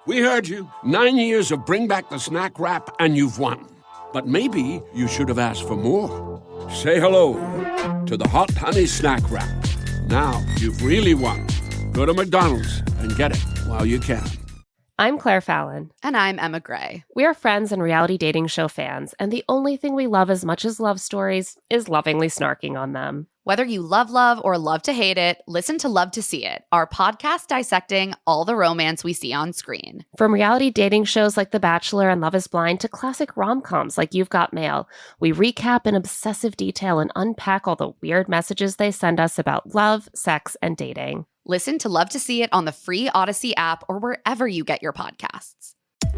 We heard you. 9 years of Bring Back the Snack Wrap, and you've won. But maybe you should have asked for more. Say hello to the Hot Honey Snack Wrap. Now you've really won. Go to McDonald's and get it while you can. I'm Claire Fallon. And I'm Emma Gray. We are friends and reality dating show fans, and the only thing we love as much as love stories is lovingly snarking on them. Whether you love or love to hate it, listen to Love to See It, our podcast dissecting all the romance we see on screen. From reality dating shows like The Bachelor and Love is Blind to classic rom-coms like You've Got Mail, we recap in obsessive detail and unpack all the weird messages they send us about love, sex, and dating. Listen to Love to See It on the free Odyssey app or wherever you get your podcasts.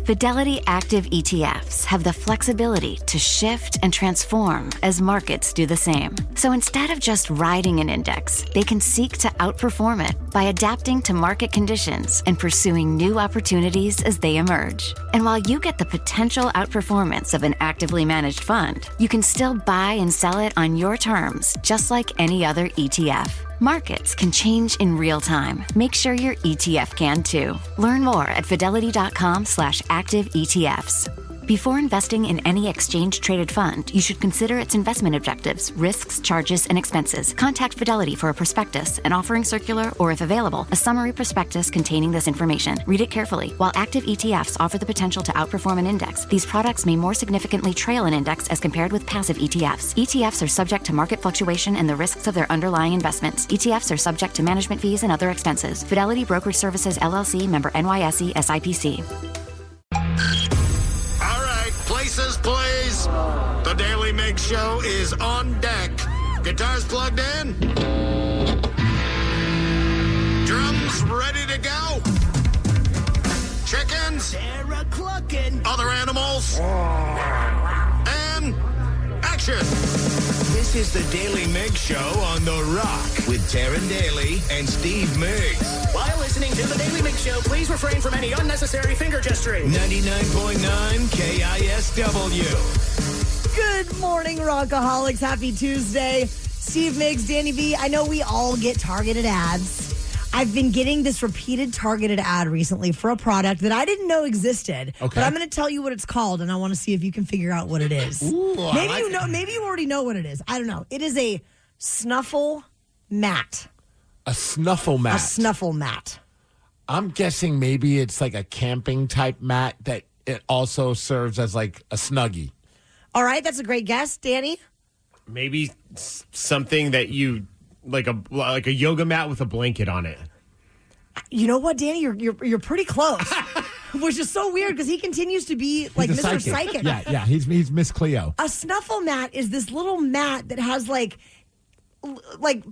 Fidelity Active ETFs have the flexibility to shift and transform as markets do the same. So instead of just riding an index, they can seek to outperform it by adapting to market conditions and pursuing new opportunities as they emerge. And while you get the potential outperformance of an actively managed fund, you can still buy and sell it on your terms, just like any other ETF. Markets can change in real time. Make sure your ETF can too. Learn more at fidelity.com/active ETFs. Before investing in any exchange-traded fund, you should consider its investment objectives, risks, charges, and expenses. Contact Fidelity for a prospectus, an offering circular, or if available, a summary prospectus containing this information. Read it carefully. While active ETFs offer the potential to outperform an index, these products may more significantly trail an index as compared with passive ETFs. ETFs are subject to market fluctuation and the risks of their underlying investments. ETFs are subject to management fees and other expenses. Fidelity Brokerage Services, LLC, member NYSE, SIPC. Places, please. The Daly Migs Show is on deck. Guitars plugged in. Drums ready to go. Chickens. They're clucking. Other animals. And action. This is the Daly Migs Show on The Rock with Taryn Daly and Steve Migs. While listening to the Daly Migs Show, please refrain from any unnecessary finger gesturing. 99.9 KISW. Good morning, Rockaholics. Happy Tuesday. Steve Migs, Danny V. I know we all get targeted ads. I've been getting this repeated targeted ad recently for a product that I didn't know existed. Okay. But I'm going to tell you what it's called, and I want to see if you can figure out what it is. Ooh, maybe you know. Maybe you already know what it is. I don't know. It is a snuffle mat. A snuffle mat. A snuffle mat. I'm guessing maybe it's like a camping type mat that it also serves as like a Snuggie. All right, that's a great guess, Danny. Maybe something that you like a yoga mat with a blanket on it. You know what, Danny? You're pretty close. Which is so weird because he continues to be like Mr. Psychic. Yeah, he's Miss Cleo. A snuffle mat is this little mat that has like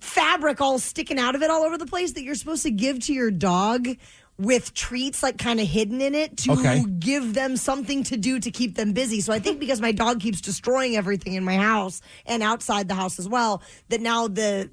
fabric all sticking out of it all over the place that you're supposed to give to your dog with treats like kind of hidden in it to give them something to do to keep them busy. So I think because my dog keeps destroying everything in my house and outside the house as well, that now the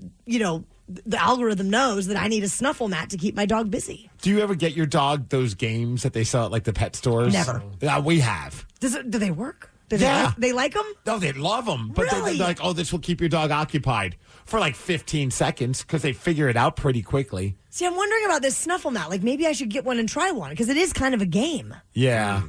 algorithm knows that I need a snuffle mat to keep my dog busy. Do you ever get your dog those games that they sell at like the pet stores? Never. We have. Do they work? Yeah. They like them? No, they love them. But really? they're like, oh, this will keep your dog occupied for like 15 seconds because they figure it out pretty quickly. See, I'm wondering about this snuffle mat. Like, maybe I should get one and try one because it is kind of a game. Yeah.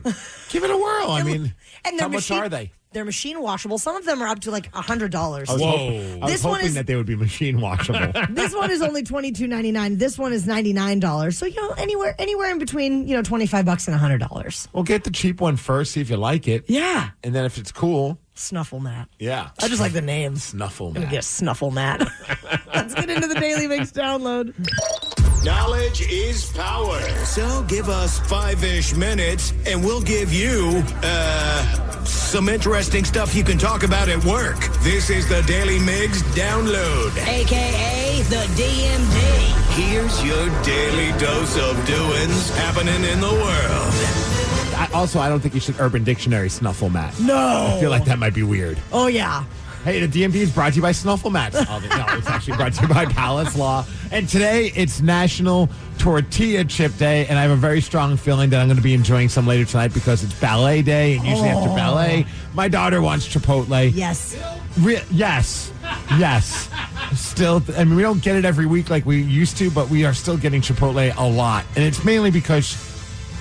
Give it a whirl. I mean, how much are they? They're machine washable. Some of them are up to like $100. I was hoping that they would be machine washable. This one is only $22.99. This one is $99. So, anywhere in between, $25 and $100. Well, get the cheap one first, see if you like it. Yeah. And then if it's cool. Snuffle mat. Yeah. I just like the name. Snuffle mat. I'm going to get a snuffle mat. Let's get into the Daily Mix download. Knowledge is power. So give us 5-ish minutes and we'll give you, some interesting stuff you can talk about at work. This is the Daily Migs Download. AKA the DMD. Here's your daily dose of doings happening in the world. I don't think you should Urban Dictionary snuffle mat. No. I feel like that might be weird. Oh, yeah. Hey, the DMD is brought to you by Snuffle Mats. No, it's actually brought to you by Palace Law. And today, it's National Tortilla Chip Day, and I have a very strong feeling that I'm going to be enjoying some later tonight because it's ballet day, and usually after ballet, my daughter wants Chipotle. Yes. Yes. Still, I mean, we don't get it every week like we used to, but we are still getting Chipotle a lot. And it's mainly because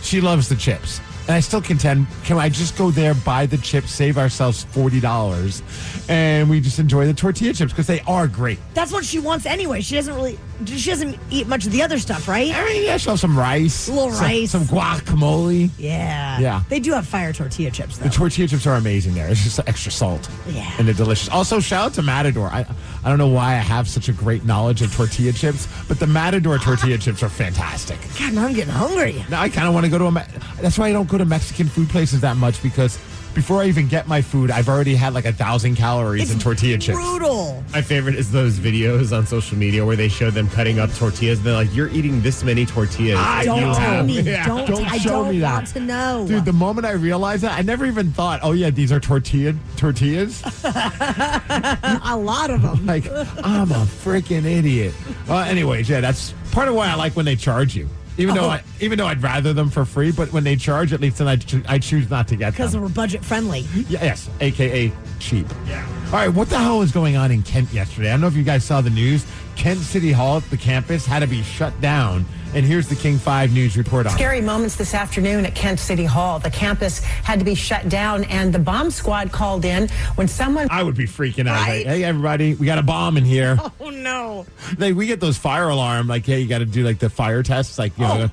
She loves the chips. And I still contend, can I just go there, buy the chips, save ourselves $40, and we just enjoy the tortilla chips because they are great. That's what she wants anyway. She doesn't eat much of the other stuff, right? I mean, yeah, she'll have some rice. Rice. Some guacamole. Yeah. Yeah. They do have fire tortilla chips, though. The tortilla chips are amazing there. It's just extra salt. Yeah. And they're delicious. Also, shout out to Matador. I don't know why I have such a great knowledge of tortilla chips, but the Matador tortilla chips are fantastic. God, now I'm getting hungry. Now I kind of want to go to that's why I don't go to Mexican food places that much, because before I even get my food, I've already had like 1,000 calories in tortilla chips. Brutal. My favorite is those videos on social media where they show them cutting up tortillas. And they're like, "You're eating this many tortillas." Don't tell me. Yeah. Don't Don't show me that. want to know. Dude, the moment I realized that, I never even thought, oh yeah, these are tortillas. A lot of them. Like, I'm a freaking idiot. Anyways, yeah, that's part of why I like when they charge you. Even though I'd rather them for free, but when they charge, at least then I choose not to get them. Because we're budget friendly. Yes, a.k.a. cheap. Yeah. All right, what the hell was going on in Kent yesterday? I don't know if you guys saw the news. Kent City Hall, the campus, had to be shut down. And here's the King 5 News report on it. Scary moments this afternoon at Kent City Hall. The campus had to be shut down, and the bomb squad called in when someone... I would be freaking out. Right? Like, hey, everybody, we got a bomb in here. Oh, no. We get those fire alarm, like, hey, you got to do, like, the fire tests. Like, you know,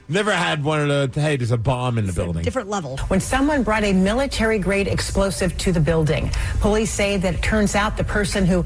never had one of the, hey, there's a bomb in the building. Different level. When someone brought a military-grade explosive to the building. Police say that it turns out the person who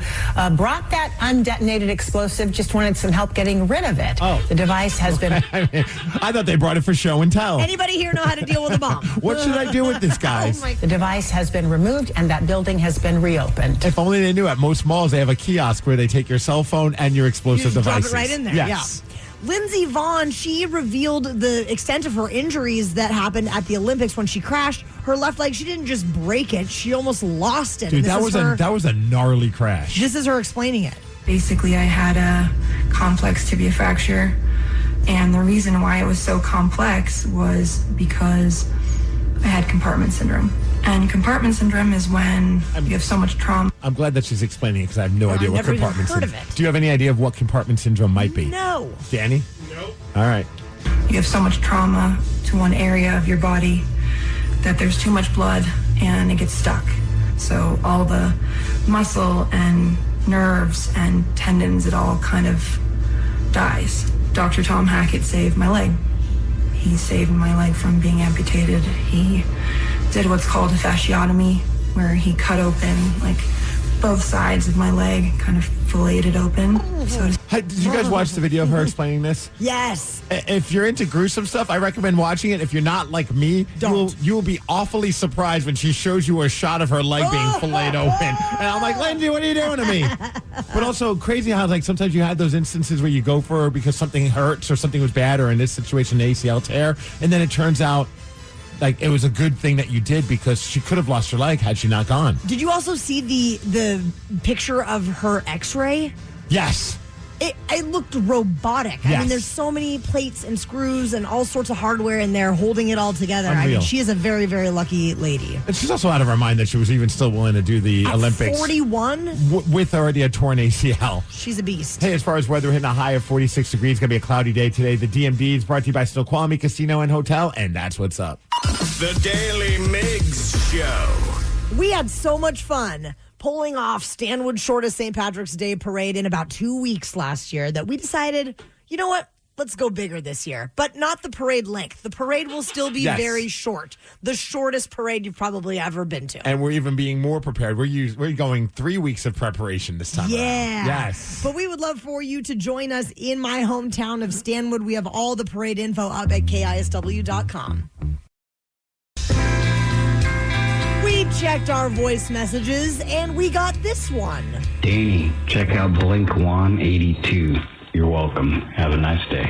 brought that undetonated explosive just wanted some help getting rid of it. Oh. The device has been... I thought they brought it for show and tell. Anybody here know how to deal with a bomb? What should I do with this, guys? The device has been removed, and that building has been reopened. If only they knew, at most malls they have a kiosk where they take your cell phone and your explosive You just devices. drop it right in there. Yes. Yeah. Lindsey Vonn, she revealed the extent of her injuries that happened at the Olympics when she crashed. Her left leg, she didn't just break it, she almost lost it. Dude, that was a gnarly crash. This is her explaining it. Basically, I had a complex tibia fracture, and the reason why it was so complex was because I had compartment syndrome. And compartment syndrome is when you have so much trauma. I'm glad that she's explaining it because I have no idea what never even compartment heard syndrome of it. Do you have any idea of what compartment syndrome might be? No. Danny? Nope. All right. You have so much trauma to one area of your body that there's too much blood and it gets stuck. So all the muscle and nerves and tendons, it all kind of dies. Dr. Tom Hackett saved my leg. He saved my leg from being amputated. He did what's called a fasciotomy, where he cut open like both sides of my leg, kind of filleted open. So Did you guys watch the video of her explaining this? Yes. If you're into gruesome stuff, I recommend watching it. If you're not like me, you'll be awfully surprised when she shows you a shot of her leg being filleted open. And I'm like, Lindsay, what are you doing to me? But also crazy how like sometimes you had those instances where you go for her because something hurts or something was bad, or in this situation, an ACL tear, and then it turns out like it was a good thing that you did because she could have lost her leg had she not gone. Did you also see the picture of her x-ray? Yes. It looked robotic. Yes. I mean, there's so many plates and screws and all sorts of hardware in there holding it all together. I Unreal. mean, she is a very, very lucky lady. And she's also out of her mind that she was even still willing to do the At Olympics 41? with already a torn ACL. She's a beast. Hey, as far as weather, we're hitting a high of 46 degrees. It's going to be a cloudy day today. The DMD is brought to you by Snoqualmie Casino and Hotel, and that's what's up. The Daily Migs Show. We had so much fun pulling off Stanwood's shortest St. Patrick's Day parade in about 2 weeks last year that we decided, you know what? Let's go bigger this year. But not the parade length. The parade will still be very short. The shortest parade you've probably ever been to. And we're even being more prepared. We're going 3 weeks of preparation this time. Yeah. around. Yes. But we would love for you to join us in my hometown of Stanwood. We have all the parade info up at KISW.com. We checked our voice messages, and we got this one. Danny, check out Blink 182. You're welcome. Have a nice day.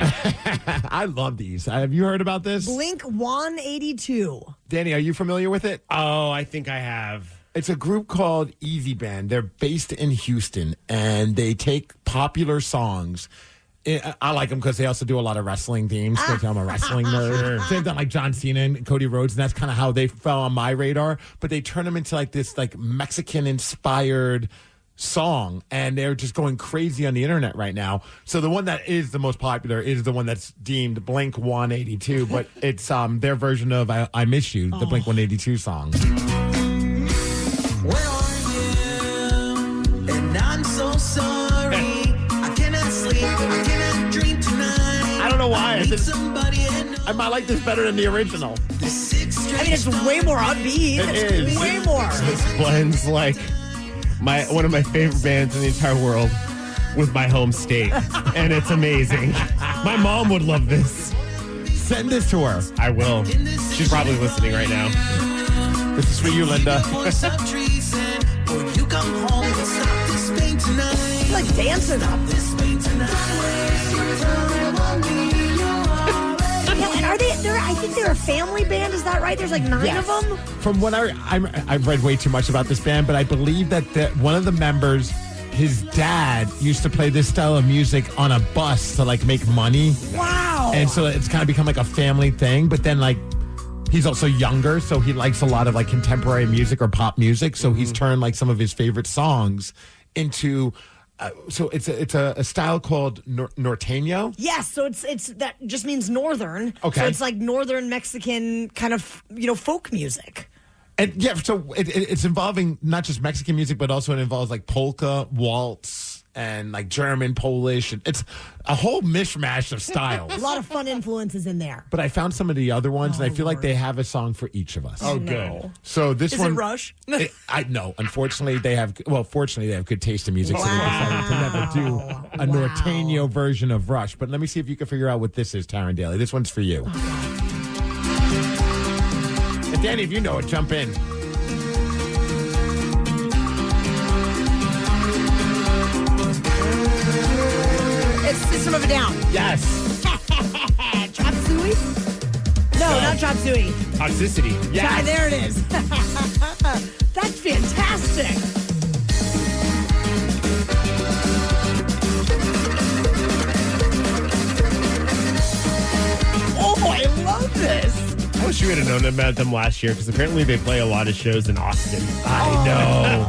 I love these. Have you heard about this? Blink 182. Danny, are you familiar with it? Oh, I think I have. It's a group called Easy Band. They're based in Houston, and they take popular songs. I like them because they also do a lot of wrestling themes. I'm a wrestling nerd. So they've done like John Cena and Cody Rhodes, and that's kind of how they fell on my radar. But they turn them into like this like Mexican-inspired song, and they're just going crazy on the internet right now. So the one that is the most popular is the one that's deemed Blink 182, but it's their version of I Miss You, the Blink 182 song. Where are you? And I'm so sorry. I cannot sleep. I cannot dream tonight. I don't know why. I might like this better than the original. I mean, it's way more upbeat. It is. Way more. This blends like one of my favorite bands in the entire world with my home state, and it's amazing. My mom would love this. Send this to her. I will. She's probably listening right now. This is for you, Linda. Like dancing up. Yeah, are they? I think they're a family band. Is that right? There's like 9 of them. From what I've read way too much about this band, but I believe that one of the members, his dad, used to play this style of music on a bus to like make money. Wow. And so it's kind of become like a family thing. But then like he's also younger, so he likes a lot of like contemporary music or pop music. So he's turned like some of his favorite songs into. So it's a style called norteño. Yes, so it's that just means northern. Okay, so it's like northern Mexican kind of folk music. And yeah, so it's involving not just Mexican music, but also it involves like polka, waltz, and like German, Polish. And it's a whole mishmash of styles. A lot of fun influences in there. But I found some of the other ones, and I feel like they have a song for each of us. Oh, good. So this Is one, it Rush? No. Unfortunately, fortunately, they have good taste in music, so they decided to never do a norteño version of Rush. But let me see if you can figure out what this is, Taryn Daly. This one's for you. And Danny, if you know it, jump in. It's System of a Down. Yes. Chop Suey? No, not Chop Suey. Toxicity. Yeah, there it is. That's fantastic. Oh, I love this. I wish you would have known about them last year, because apparently they play a lot of shows in Austin. I know.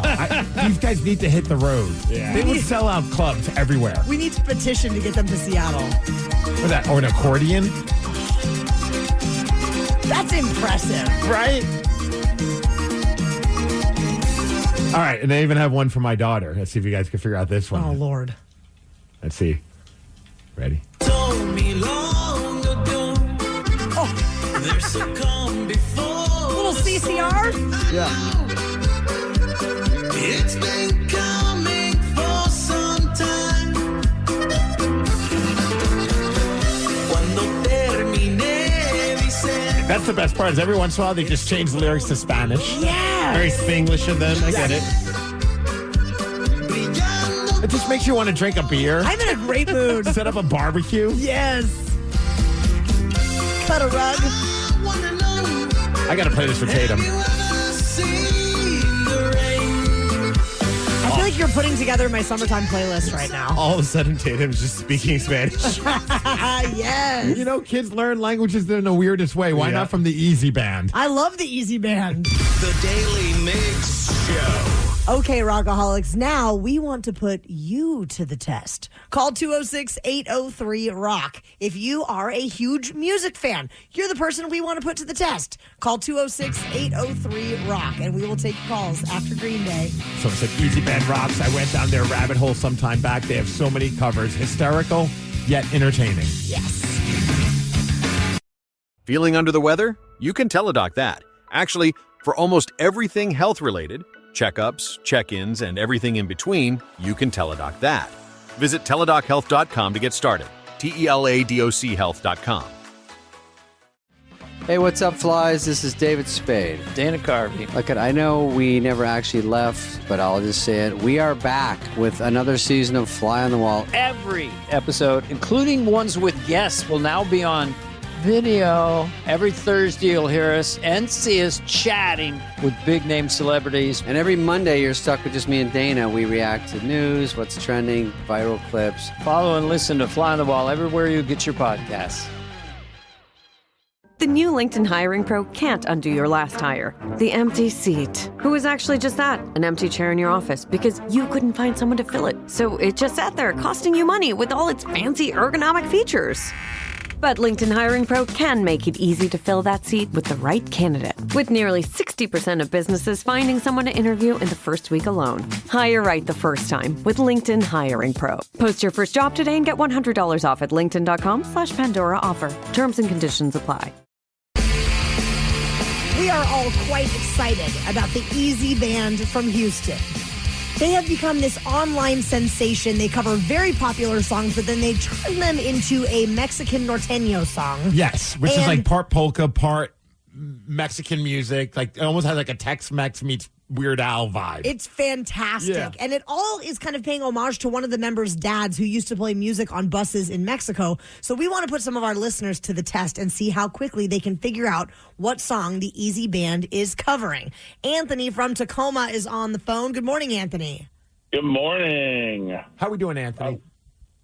These guys need to hit the road. Yeah. They would sell out clubs everywhere. We need to petition to get them to Seattle. Or that, or an accordion. That's impressive. Right? All right, and they even have one for my daughter. Let's see if you guys can figure out this one. Oh, Lord. Let's see. Ready? Told me long ago. Oh. There's a calm before. Little CCR? Yeah. It's been coming for some time. Cuando termine, dice. That's the best part, is every once in a while they just change the lyrics to Spanish. Yeah. Very Spanglish of them. I get it. It just makes you want to drink a beer. I'm in a great mood. Set up a barbecue. Yes. Cut a rug. I got to play this for Tatum. I feel like you're putting together my summertime playlist right now. All of a sudden, Tatum's just speaking Spanish. Yes. You know, kids learn languages in the weirdest way. Why not from the Easy Band? I love the Easy Band. The Daily Migs Show. Okay, Rockaholics, now we want to put you to the test. Call 206-803-ROCK. If you are a huge music fan, you're the person we want to put to the test. Call 206-803-ROCK, and we will take calls after Green Day. So it's like Easy Band rocks. I went down their rabbit hole some time back. They have so many covers. Hysterical, yet entertaining. Yes. Feeling under the weather? You can teledoc that. Actually, for almost everything health-related, checkups, check-ins, and everything in between, you can teledoc that. Visit teladochealth.com to get started. TELADOC health.com. Hey, what's up, flies? This is David Spade. Dana Carvey. Look, I know we never actually left, but I'll just say it. We are back with another season of Fly on the Wall. Every episode, including ones with guests, will now be on video. Every Thursday, you'll hear us and see us chatting with big-name celebrities. And every Monday, you're stuck with just me and Dana. We react to news, what's trending, viral clips. Follow and listen to Fly on the Wall everywhere you get your podcasts. The new LinkedIn Hiring Pro can't undo your last hire. The empty seat. Who was actually just that? An empty chair in your office because you couldn't find someone to fill it. So it just sat there costing you money with all its fancy ergonomic features. But LinkedIn Hiring Pro can make it easy to fill that seat with the right candidate. With nearly 60% of businesses finding someone to interview in the first week alone. Hire right the first time with LinkedIn Hiring Pro. Post your first job today and get $100 off at linkedin.com/Pandora offer. Terms and conditions apply. We are all quite excited about the Easy Band from Houston. They have become this online sensation. They cover very popular songs, but then they turn them into a Mexican norteño song. Yes, which is like part polka, part Mexican music. Like it almost has like a Tex-Mex meets Weird Al vibe. It's fantastic. Yeah. And it all is kind of paying homage to one of the members' dads who used to play music on buses in Mexico. So we want to put some of our listeners to the test and see how quickly they can figure out what song the Easy Band is covering. Anthony from Tacoma is on the phone. Good morning, Anthony. Good morning. How we doing, Anthony?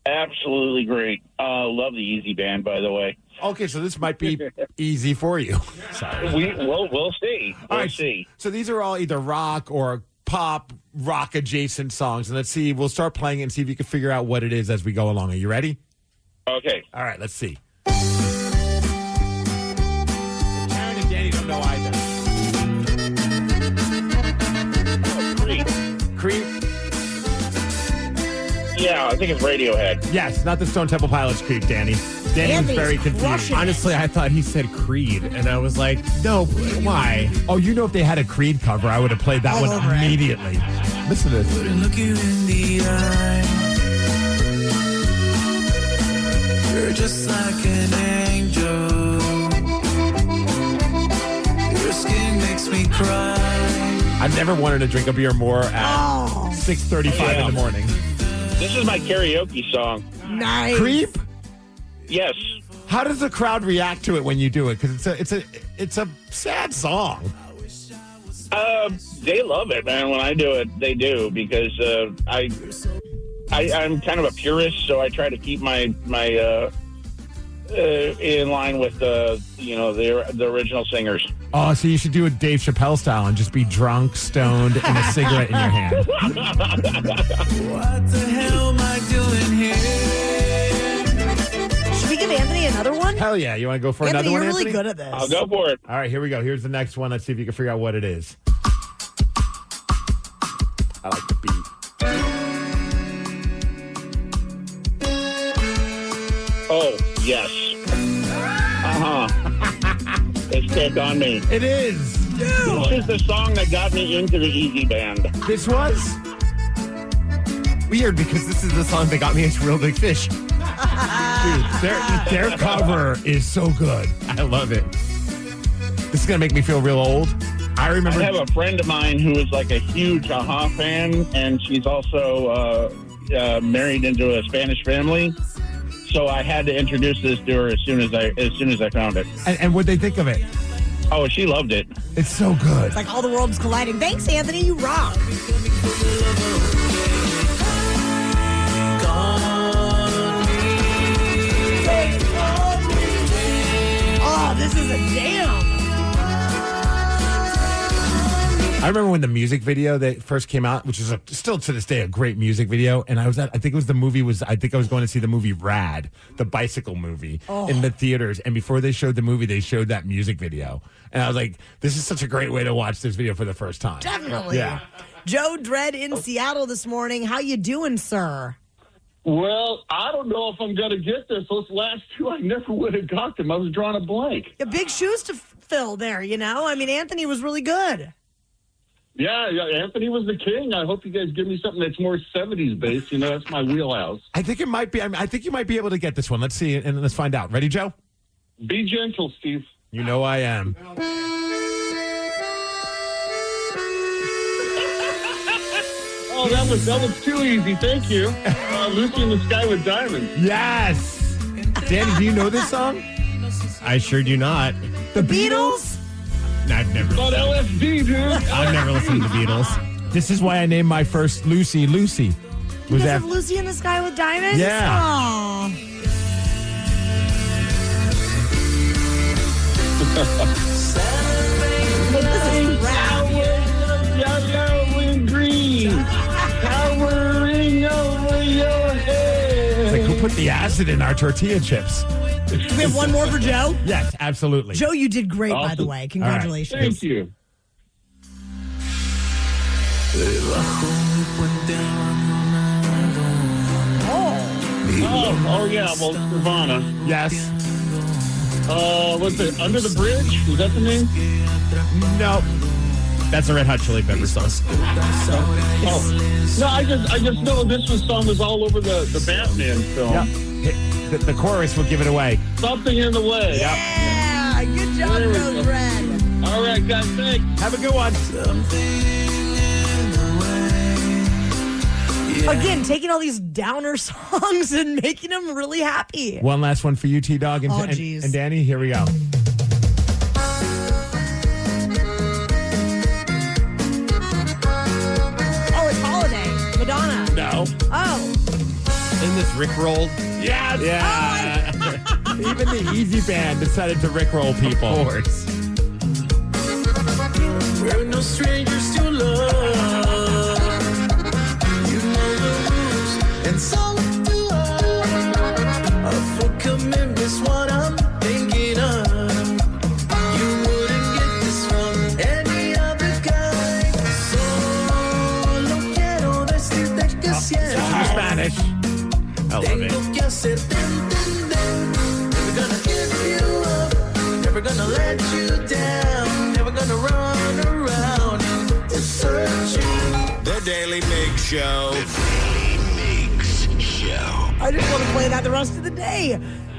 Absolutely great. Love the Easy Band, by the way. Okay, so this might be easy for you. Sorry. We'll see. We'll see. So these are all either rock or pop, rock adjacent songs. And let's see, we'll start playing it and see if you can figure out what it is as we go along. Are you ready? Okay. All right, let's see. Karen and Danny don't know either. Creep. Yeah, I think it's Radiohead. Yes, not the Stone Temple Pilots Creep, Danny. Danny was very confused. Honestly, I thought he said Creed, and I was like, no, why? Oh, you know if they had a Creed cover, I would have played that one immediately. Listen to this. Look you in the eye. You're just like an angel. Your skin makes me cry. I've never wanted to drink a beer more at 6:35 in the morning. This is my karaoke song. Nice. Creep? Yes. How does the crowd react to it when you do it? Because it's a sad song. They love it, man. When I do it, they do because I'm kind of a purist, so I try to keep my in line with the original singers. Oh, so you should do it Dave Chappelle style and just be drunk, stoned, and a cigarette in your hand. What the hell am I doing here? Should we give Anthony another one? Hell yeah. You want to go for Anthony, another one, you're really Anthony? good at this. I'll go for it. All right, here we go. Here's the next one. Let's see if you can figure out what it is. I like the beat. Oh, yes. It's Take On Me. It is. This is the song that got me into the Easy Band. This was? Weird, because this is the song that got me into Real Big Fish. Dude, their cover is so good. I love it. This is going to make me feel real old. I remember. I have a friend of mine who is like a huge Aha fan, and she's also married into a Spanish family. So I had to introduce this to her as soon as I found it. And what'd they think of it? Oh, she loved it. It's so good. It's like all the world's colliding. Thanks, Anthony. You rock. Oh, this is a jam. I remember when the music video that first came out, which is still to this day a great music video, and I think it was I was going to see the movie Rad, the bicycle movie, in the theaters, and before they showed the movie, they showed that music video, and I was like, this is such a great way to watch this video for the first time. Definitely. Yeah. Joe Dredd in Seattle this morning. How you doing, sir? Well, I don't know if I'm going to get this. Those last two, I never would have got them. I was drawing a blank. Yeah, big shoes to fill there, you know? I mean, Anthony was really good. Yeah, Anthony was the king. I hope you guys give me something that's more 70s based. You know, that's my wheelhouse. I think it might be. I think you might be able to get this one. Let's see, and let's find out. Ready, Joe? Be gentle, Steve. You know I am. Oh, that was too easy. Thank you. Lucy in the Sky with Diamonds. Yes. Danny, do you know this song? I sure do not. The Beatles? I've never. About LSD, dude. I've never listened to the Beatles. This is why I named my first Lucy. Was Because that of Lucy in the Sky with Diamonds? Yeah. Aw. Yellow and green, towering over your head. It's like, who put the acid in our tortilla chips? Do we have one more for Joe? Yes, absolutely. Joe, you did great, by the Awesome. way. Congratulations. Thank you. Oh yeah, well, Nirvana. Yes. What's it? Under the Bridge? Is that the name? No. That's a Red Hot Chili Peppers song. Oh. No, I just know this song was all over the Batman film. Yeah. The chorus will give it away. Something in the way. Yeah, good job, There we Rose go. Red. All right, guys, thanks. Have a good one. Again, taking all these downer songs and making them really happy. One last one for you, T-Dog and, Oh, and, geez. and Danny. Here we go. Oh, it's Holiday. Madonna. No. Oh. Isn't this Rickrolled? Yes. Yeah. Even the Easy Band decided to Rickroll people. Of course. We're no strangers to love. You know the rules, and so do I. A full commitment's what I'm thinking of. You wouldn't get this from any other guy. Solo quiero decirte que Your Spanish. I love Tengo it. que hacer never gonna give you up, never gonna let you down, never gonna run around to search you. The Daily Migs Show. The Daily Migs Show. I just want to play that the rest of the day.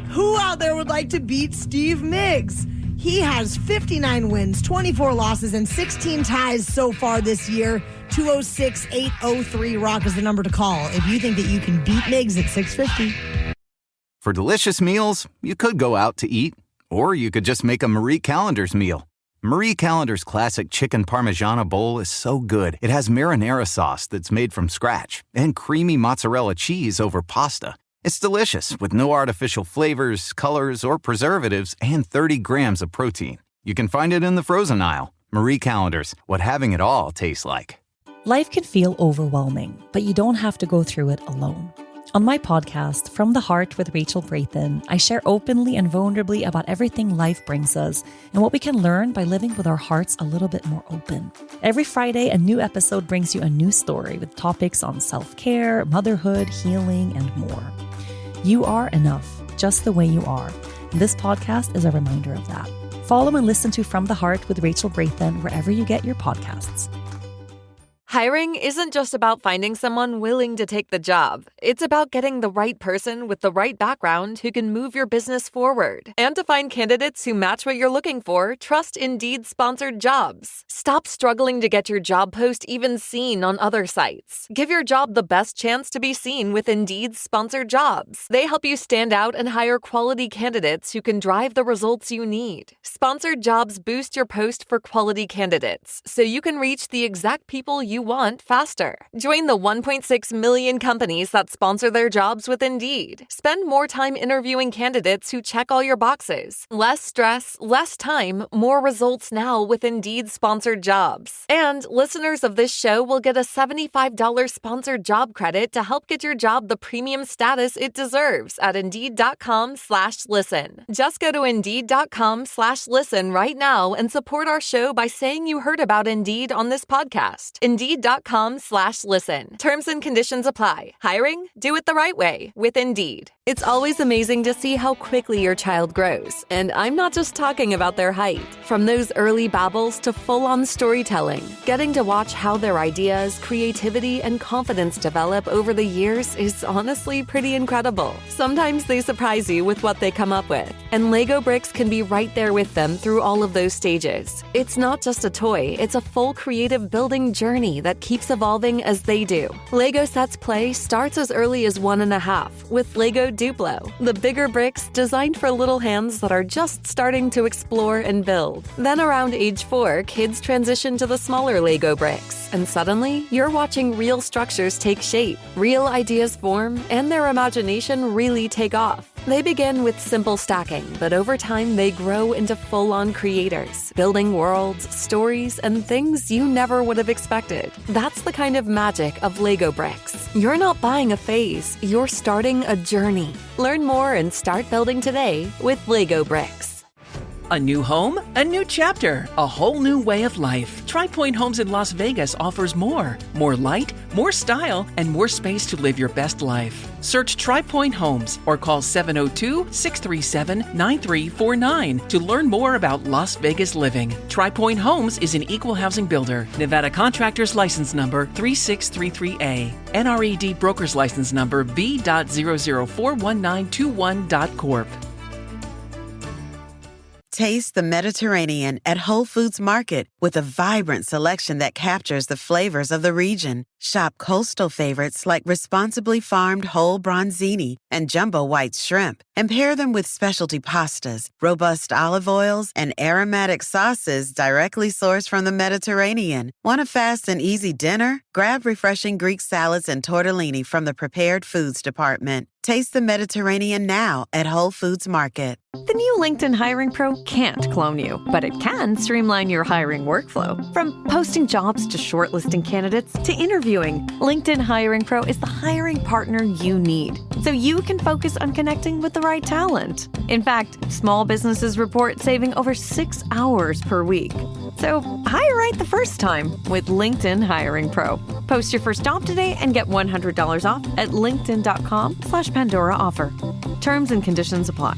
Who out there would like to beat Steve Migs? He has 59 wins, 24 losses, and 16 ties so far this year. 206-803-ROCK is the number to call if you think that you can beat Migs at 650. For delicious meals, you could go out to eat, or you could just make a Marie Callender's meal. Marie Callender's classic chicken parmigiana bowl is so good. It has marinara sauce that's made from scratch and creamy mozzarella cheese over pasta. It's delicious with no artificial flavors, colors, or preservatives and 30 grams of protein. You can find it in the frozen aisle. Marie Callender's, what having it all tastes like. Life can feel overwhelming, but you don't have to go through it alone. On my podcast, From the Heart with Rachel Brathen, I share openly and vulnerably about everything life brings us and what we can learn by living with our hearts a little bit more open. Every Friday, a new episode brings you a new story with topics on self-care, motherhood, healing, and more. You are enough, just the way you are. And this podcast is a reminder of that. Follow and listen to From the Heart with Rachel Brathen wherever you get your podcasts. Hiring isn't just about finding someone willing to take the job. It's about getting the right person with the right background who can move your business forward. And to find candidates who match what you're looking for, trust Indeed sponsored jobs. Stop struggling to get your job post even seen on other sites. Give your job the best chance to be seen with Indeed sponsored jobs. They help you stand out and hire quality candidates who can drive the results you need. Sponsored jobs boost your post for quality candidates, so you can reach the exact people you want faster. Join the 1.6 million companies that sponsor their jobs with Indeed. Spend more time interviewing candidates who check all your boxes. Less stress, less time, more results now with Indeed sponsored jobs. And listeners of this show will get a $75 sponsored job credit to help get your job the premium status it deserves at Indeed.com/listen. Just go to Indeed.com/listen right now and support our show by saying you heard about Indeed on this podcast. Indeed.com/listen. Terms and conditions apply. Hiring? Do it the right way with Indeed. It's always amazing to see how quickly your child grows. And I'm not just talking about their height. From those early babbles to full-on storytelling, getting to watch how their ideas, creativity, and confidence develop over the years is honestly pretty incredible. Sometimes they surprise you with what they come up with. And Lego bricks can be right there with them through all of those stages. It's not just a toy, it's a full creative building journey that keeps evolving as they do. Lego Sets Play starts as early as 1.5 with Lego Duplo, the bigger bricks designed for little hands that are just starting to explore and build. Then around age 4, kids transition to the smaller Lego bricks, and suddenly you're watching real structures take shape, real ideas form, and their imagination really take off. They begin with simple stacking, but over time they grow into full-on creators, building worlds, stories, and things you never would have expected. That's the kind of magic of Lego bricks. You're not buying a phase, you're starting a journey. Learn more and start building today with Lego bricks. A new home, a new chapter, a whole new way of life. Tri Pointe Homes in Las Vegas offers more. More light, more style, and more space to live your best life. Search Tri Pointe Homes or call 702-637-9349 to learn more about Las Vegas living. Tri Pointe Homes is an equal housing builder. Nevada Contractors License Number 3633A. NRED Broker's License Number B.0041921.corp. Taste the Mediterranean at Whole Foods Market with a vibrant selection that captures the flavors of the region. Shop coastal favorites like responsibly farmed whole bronzini and jumbo white shrimp, and pair them with specialty pastas, robust olive oils, and aromatic sauces directly sourced from the Mediterranean. Want a fast and easy dinner? Grab refreshing Greek salads and tortellini from the prepared foods department. Taste the Mediterranean now at Whole Foods Market. The new LinkedIn Hiring Pro can't clone you, but it can streamline your hiring workflow. From posting jobs to shortlisting candidates to interviewing, LinkedIn Hiring Pro is the hiring partner you need, so you can focus on connecting with the right talent. In fact, small businesses report saving over 6 hours per week. So hire right the first time with LinkedIn Hiring Pro. Post your first job today and get $100 off at linkedin.com/Pandora offer. Terms and conditions apply.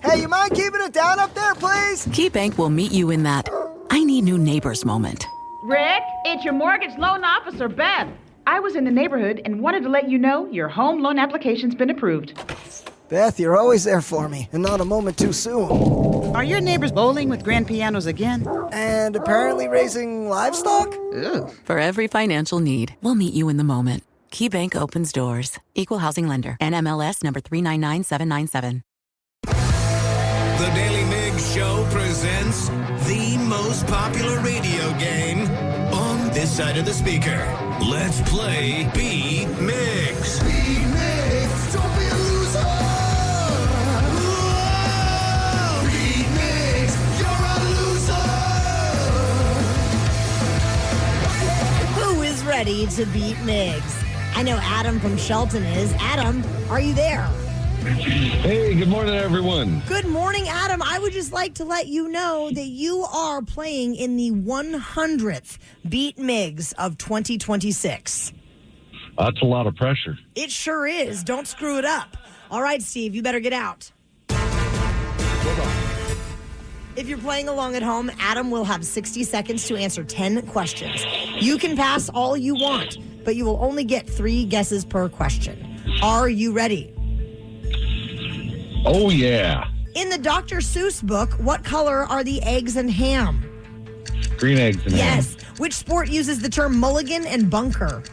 Hey, you mind keeping it down up there, please? KeyBank will meet you in that I need new neighbors moment. Rick, it's your mortgage loan officer, Beth. I was in the neighborhood and wanted to let you know your home loan application's been approved. Beth, you're always there for me, and not a moment too soon. Are your neighbors bowling with grand pianos again? And apparently raising livestock? Ugh. For every financial need, we'll meet you in the moment. KeyBank opens doors. Equal housing lender. NMLS number 399797. The Daily Migs Show presents the most popular radio game on this side of the speaker. Let's play Beat Migs. Beat Migs, don't be a loser. Whoa! Beat Migs, you're a loser. Who is ready to beat Migs? I know Adam from Shelton is. Adam, are you there? Hey, good morning, everyone. Good morning, Adam. I would just like to let you know that you are playing in the 100th Beat Migs of 2026. That's a lot of pressure. It sure is. Don't screw it up. All right, Steve, you better get out. If you're playing along at home, Adam will have 60 seconds to answer 10 questions. You can pass all you want, but you will only get 3 guesses per question. Are you ready? Oh, yeah. In the Dr. Seuss book, what color are the eggs and ham? Green eggs and ham. Yes. Which sport uses the term mulligan and bunker?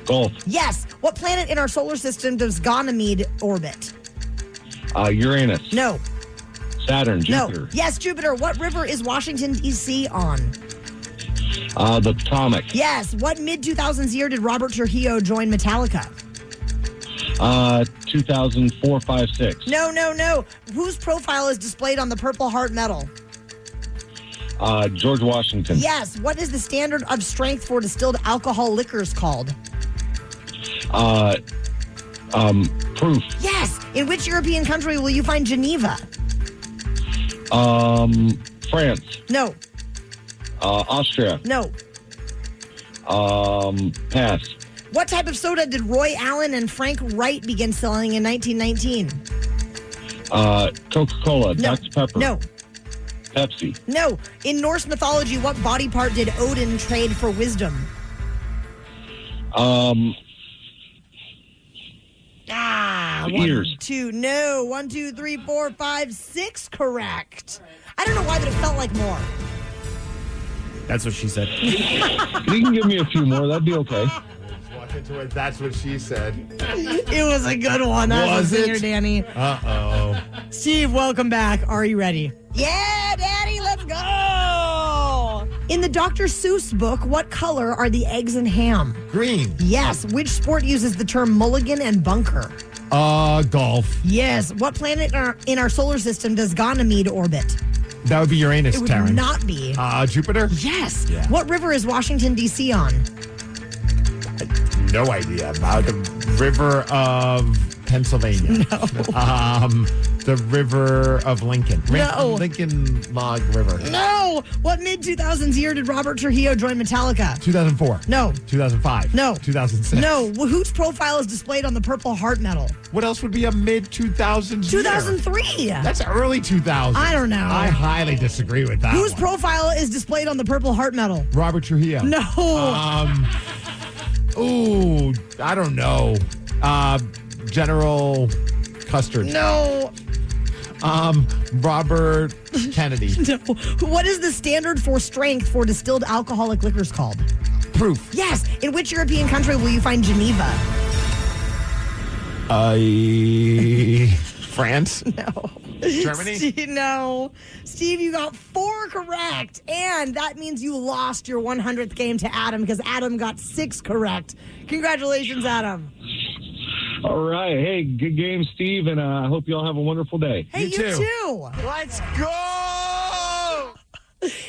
Golf. Yes. What planet in our solar system does Ganymede orbit? Uranus. No. Saturn. Jupiter. No. Yes, Jupiter. What river is Washington, D.C. on? The Potomac. Yes. What mid-2000s year did Robert Trujillo join Metallica? 2004, 5, 6. No. Whose profile is displayed on the Purple Heart medal? George Washington. Yes. What is the standard of strength for distilled alcohol liquors called? Proof. Yes. In which European country will you find Geneva? France. No. Austria. No. Pass. What type of soda did Roy Allen and Frank Wright begin selling in 1919? Coca-Cola. No. Dr. Pepper. No. Pepsi. No. In Norse mythology, what body part did Odin trade for wisdom? Ears. 1, 2, no. 1, 2, 3, 4, 5, 6 correct. I don't know why, but it felt like more. That's what she said. You can give me a few more. That'd be okay. Walk into it. That's what she said. It was a good one. That was a singer, Danny. Uh-oh. Steve, welcome back. Are you ready? Yeah, Daddy, let's go. In the Dr. Seuss book, what color are the eggs and ham? Green. Yes. Which sport uses the term mulligan and bunker? Golf. Yes. What planet in our solar system does Ganymede orbit? That would be Uranus, It would Taryn. not be. Jupiter? Yes. Yeah. What river is Washington, D.C. on? No idea. The river of Pennsylvania. No. The river of Lincoln. No. Lincoln Log River. No. What mid-2000s year did Robert Trujillo join Metallica? 2004. No. 2005. No. 2006. No. Whose profile is displayed on the Purple Heart medal? What else would be a mid-2000s 2003. That's early 2000s. I don't know. I highly disagree with that Whose one. profile is displayed on the Purple Heart medal? Robert Trujillo. No. I don't know. General Custard. No. Robert Kennedy. No. What is the standard for strength for distilled alcoholic liquors called? Proof. Yes. In which European country will you find Geneva? France? No. Germany? No. Steve, you got 4 correct. And that means you lost your 100th game to Adam because Adam got 6 correct. Congratulations, Adam. All right. Hey, good game, Steve, and I hope you all have a wonderful day. Hey, you too. Let's go!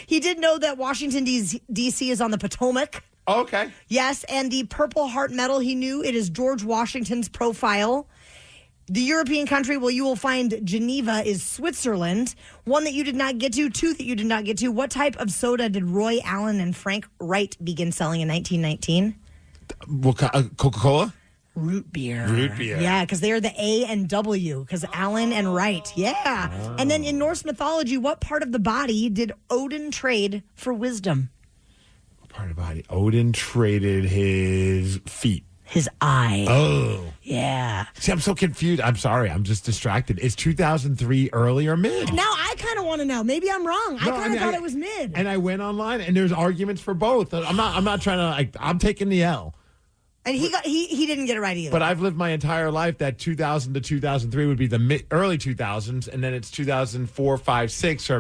He did know that Washington, D.C. is on the Potomac. Okay. Yes, and the Purple Heart medal, he knew it is George Washington's profile. The European country where you will find Geneva is Switzerland. 1 that you did not get to, 2 that you did not get to. What type of soda did Roy Allen and Frank Wright begin selling in 1919? Coca-Cola? Root beer. Root beer. Yeah, because they are the A and W, because Allen and Wright. Yeah. Oh. And then in Norse mythology, what part of the body did Odin trade for wisdom? Part of the body. Odin traded his feet. His eye. Oh. Yeah. See, I'm so confused. I'm sorry. I'm just distracted. Is 2003 early or mid? Now I kind of want to know. Maybe I'm wrong. I kind of thought it was mid. And I went online, and there's arguments for both. I'm not trying to. I'm taking the L. And he didn't get it right either. But I've lived my entire life that 2000 to 2003 would be the early 2000s, and then it's 2004, 5, 6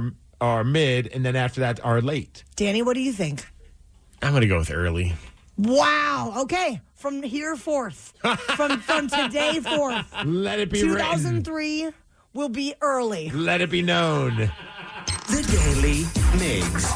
are mid, and then after that are late. Danny, what do you think? I'm going to go with early. Wow. Okay. From here forth. From today forth. Let it be 2003 will be early. Let it be known. The Daily Migs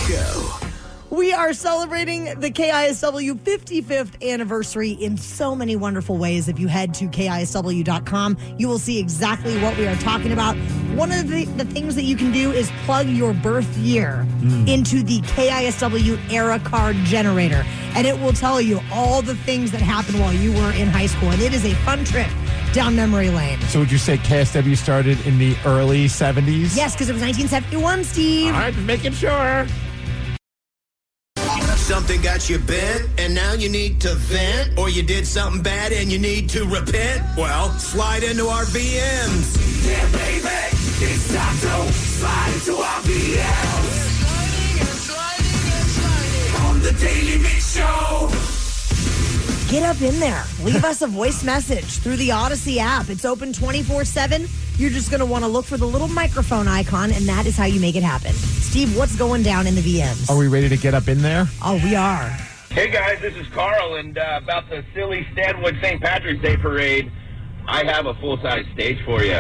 Show. We are celebrating the KISW 55th anniversary in so many wonderful ways. If you head to KISW.com, you will see exactly what we are talking about. One of the things that you can do is plug your birth year into the KISW era card generator. And it will tell you all the things that happened while you were in high school. And it is a fun trip down memory lane. So would you say KSW started in the early 70s? Yes, because it was 1971, Steve. All right, just making sure. Something got you bent, and now you need to vent, or you did something bad and you need to repent? Well, slide into our VMs. Yeah, baby, it's time to slide into our VMs. On the Daily Mix Show. Get up in there. Leave us a voice message through the Odyssey app. It's open 24/7. You're just going to want to look for the little microphone icon, and that is how you make it happen. Steve, what's going down in the VMs? Are we ready to get up in there? Oh, we are. Hey, guys, this is Carl, and about the silly Stanwood St. Patrick's Day Parade, I have a full-size stage for you.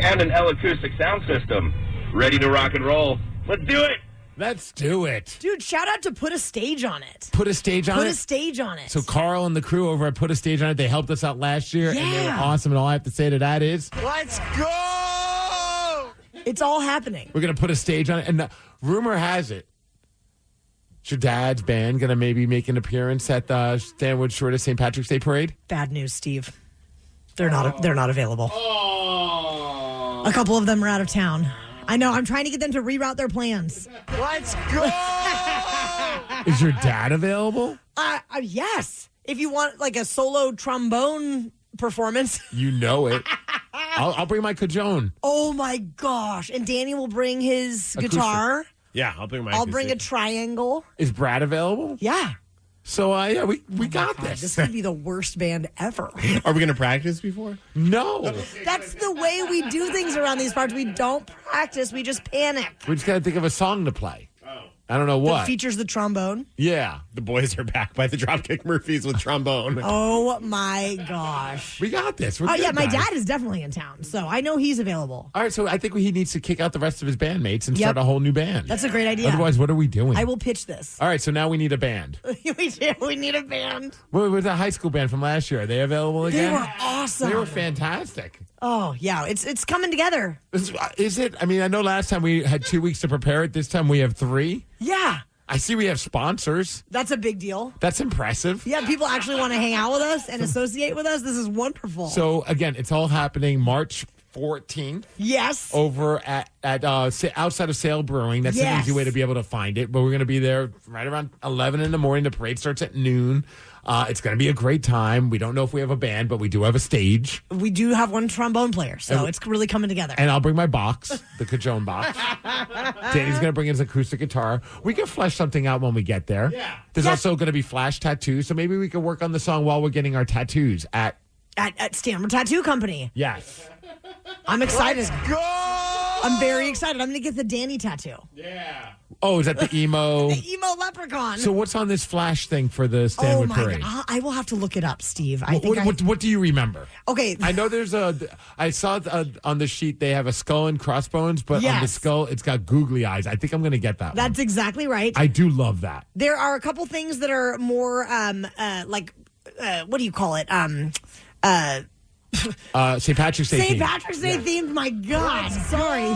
And an L-acoustic sound system. Ready to rock and roll. Let's do it! Let's do it. Dude, shout out to Put a Stage on It. Put a stage on it? Put a stage on it. So Carl and the crew over at Put a Stage on It, they helped us out last year, and they were Yeah. awesome, and all I have to say to that is, Let's go! It's all happening. we're going to put a stage on it. And rumor has it, is your dad's band going to maybe make an appearance at the Stanwood Shorter St. Patrick's Day Parade? Bad news, Steve. They're not available. Oh. A couple of them are out of town. I know. I'm trying to get them to reroute their plans. Let's go! Is your dad available? Yes. If you want like a solo trombone performance. You know it. I'll bring my cajon. Oh my gosh. And Danny will bring his Acoustic. guitar. Yeah, I'll bring my I'll bring a acoustic. triangle. Is Brad available? Yeah. So, yeah, we got God, this. this could be the worst band ever. Are we going to practice before? No. That's the way we do things around these parts. We don't practice. We just panic. We just got to think of a song to play. I don't know what. That features the trombone. Yeah. The boys are back by the Dropkick Murphys with trombone. Oh, my gosh. We got this. Oh, yeah, my dad is definitely in town, so I know he's available. All right, so I think he needs to kick out the rest of his bandmates and start a whole new band. That's a great idea. Otherwise, what are we doing? I will pitch this. All right, so now we need a band. We do. We need a band. What was that high school band from last year? Are they available again? They were awesome. They were fantastic. Oh, yeah. It's coming together. Is it? I mean, I know last time we had 2 weeks to prepare it. This time we have 3. Yeah. I see we have sponsors. That's a big deal. That's impressive. Yeah, people actually want to hang out with us and associate with us. This is wonderful. So, again, it's all happening March 14th. Yes. Over at outside of Sale Brewing. That's an easy way to be able to find it. But we're going to be there right around 11 in the morning. The parade starts at noon. It's going to be a great time. We don't know if we have a band, but we do have a stage. We do have one trombone player, so it's really coming together. And I'll bring my box, the Cajon box. Danny's going to bring his acoustic guitar. We can flesh something out when we get there. Yeah. There's also going to be flash tattoos, so maybe we can work on the song while we're getting our tattoos at Stanford Tattoo Company. Yes. I'm excited. Let's go! I'm very excited. I'm going to get the Danny tattoo. Yeah. Oh, is that the emo? The emo leprechaun. So what's on this flash thing for the Stanwood Parade? God. I will have to look it up, Steve. What do you remember? Okay. I know I saw on the sheet they have a skull and crossbones, but on the skull it's got googly eyes. I think I'm going to get that That's one. exactly right. I do love that. There are a couple things that are more what do you call it? St. Patrick's Day St. themed. Patrick's Day themed. My God. Sorry.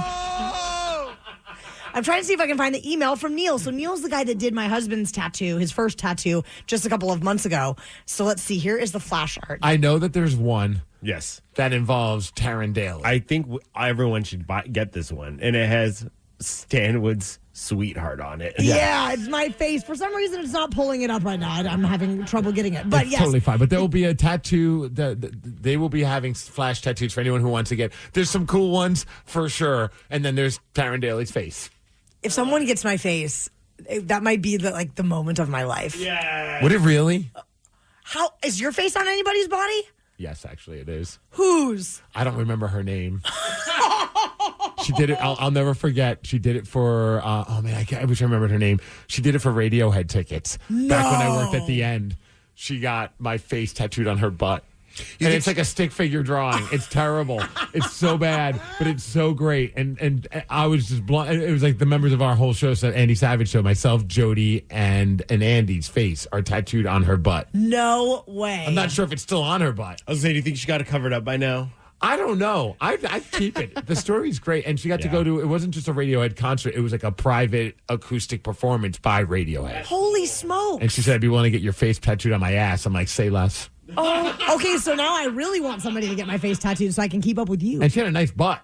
I'm trying to see if I can find the email from Neil. So Neil's the guy that did my husband's tattoo, his first tattoo, just a couple of months ago. So let's see. Here is the flash art. I know that there's one. Yes. That involves Taryn Daly. I think everyone should get this one. And it has Stanwood's sweetheart on it. Yeah, it's my face. For some reason, it's not pulling it up right now. I'm having trouble getting it. But it's yes. totally fine. But there will be a tattoo. They will be having flash tattoos for anyone who wants to get. There's some cool ones for sure. And then there's Taryn Daly's face. If someone gets my face, that might be the moment of my life. Yeah. Would it really? How is your face on anybody's body? Yes, actually, it is. Whose? I don't remember her name. She did it. I'll never forget. She did it for. Oh man, I wish I remembered her name. She did it for Radiohead tickets back when I worked at the End. She got my face tattooed on her butt. And it's like a stick figure drawing. It's terrible. It's so bad, but it's so great. And I was just blunt. It was like the members of our whole show, so Andy Savage show, myself, Jody, and Andy's face are tattooed on her butt. No way. I'm not sure if it's still on her butt. I was saying, do you think she got it covered up by now? I don't know. I'd keep it. The story's great. And she got to go to, it wasn't just a Radiohead concert. It was like a private acoustic performance by Radiohead. Holy smoke. And she said, I'd be willing to get your face tattooed on my ass. I'm like, say less. Oh, okay. So now I really want somebody to get my face tattooed so I can keep up with you. And she had a nice butt.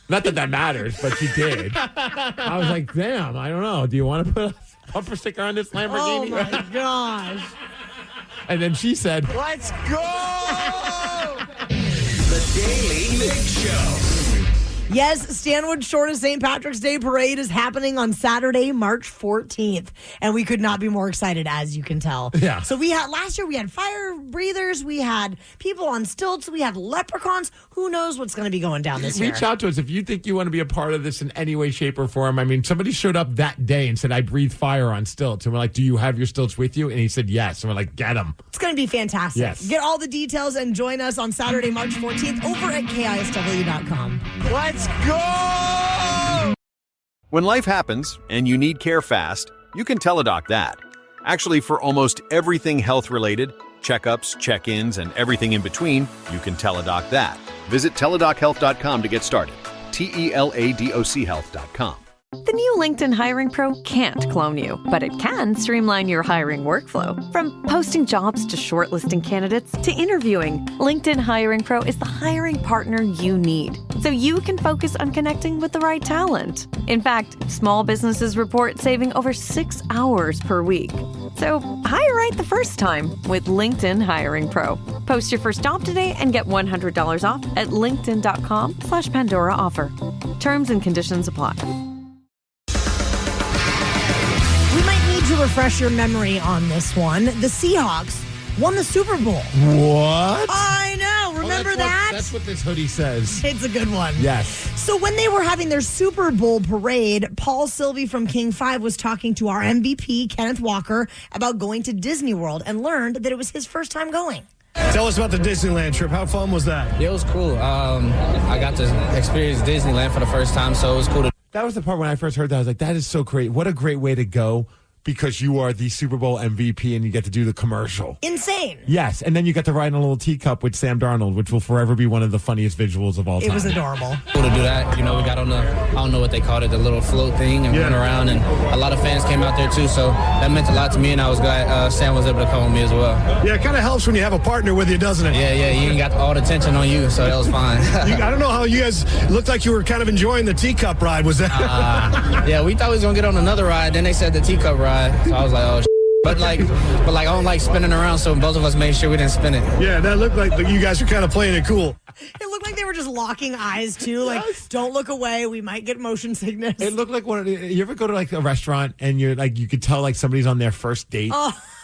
Not that matters, but she did. I was like, damn, I don't know. Do you want to put a bumper sticker on this Lamborghini? Oh, my gosh. And then she said, let's go! The Daily Migs Show. Yes, Stanwood's shortest St. Patrick's Day parade is happening on Saturday, March 14th. And we could not be more excited, as you can tell. Yeah. So last year we had fire breathers, we had people on stilts, we had leprechauns. Who knows what's going to be going down this year? Reach out to us if you think you want to be a part of this in any way, shape, or form. I mean, somebody showed up that day and said, I breathe fire on stilts. And we're like, do you have your stilts with you? And he said, yes. And we're like, get them. It's going to be fantastic. Yes. Get all the details and join us on Saturday, March 14th over at KISW.com. Let's go! When life happens and you need care fast, you can teledoc that. Actually, for almost everything health-related, checkups, check-ins, and everything in between, you can teledoc that. Visit teladochealth.com to get started. TELADOC health.com. The new LinkedIn Hiring Pro can't clone you, but it can streamline your hiring workflow. From posting jobs to shortlisting candidates to interviewing, LinkedIn Hiring Pro is the hiring partner you need, so you can focus on connecting with the right talent. In fact, small businesses report saving over 6 hours per week. So hire right the first time with LinkedIn Hiring Pro. Post your first job today and get $100 off at linkedin.com/Pandora offer. Terms and conditions apply. We might need to refresh your memory on this one. The Seahawks won the Super Bowl. What? I know. Remember Remember that? That's what this hoodie says. It's a good one. Yes. So when they were having their Super Bowl parade, Paul Sylvie from King 5 was talking to our MVP, Kenneth Walker, about going to Disney World and learned that it was his first time going. Tell us about the Disneyland trip. How fun was that? It was cool. I got to experience Disneyland for the first time, so it was cool. That was the part when I first heard that. I was like, that is so great. What a great way to go because you are the Super Bowl MVP and you get to do the commercial. Insane. Yes, and then you got to ride in a little teacup with Sam Darnold, which will forever be one of the funniest visuals of all time. It was adorable. Cool to do that. You know, we got on the, I don't know what they called it, the little float thing and went around, and a lot of fans came out there too, so that meant a lot to me, and I was glad Sam was able to come with me as well. Yeah, it kind of helps when you have a partner with you, doesn't it? Yeah, you ain't got all the attention on you, so that was fine. I don't know how you guys looked like you were kind of enjoying the teacup ride. Was that? Yeah, we thought we was going to get on another ride, then they said the teacup ride, so I was like, oh, But I don't like spinning around, so both of us made sure we didn't spin it. Yeah, that looked like you guys were kind of playing it cool. It looked like they were just locking eyes, too. Like, don't look away. We might get motion sickness. It looked like you ever go to like a restaurant and you're like, you could tell like somebody's on their first date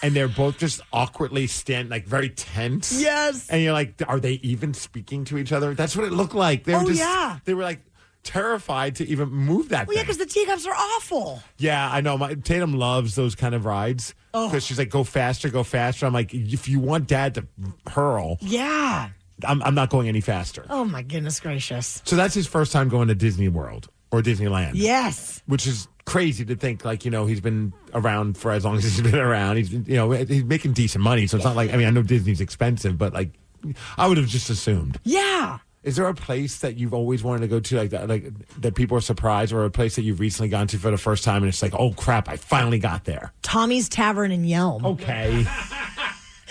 and they're both just awkwardly like very tense. Yes. And you're like, are they even speaking to each other? That's what it looked like. They were they were like terrified to even move that Well, yeah, because the teacups are awful. Yeah, I know. Tatum loves those kind of rides because she's like, go faster, go faster. I'm like, if you want Dad to hurl, yeah, I'm not going any faster. Oh, my goodness gracious. So that's his first time going to Disney World or Disneyland. Yes. Which is crazy to think, like, you know, he's been around for as long as he's been around. He's, you know, he's making decent money. So it's not like, I mean, I know Disney's expensive, but like, I would have just assumed. Yeah. Is there a place that you've always wanted to go to, like that people are surprised, or a place that you've recently gone to for the first time and it's like, oh crap, I finally got there? Tommy's Tavern in Yelm. Okay.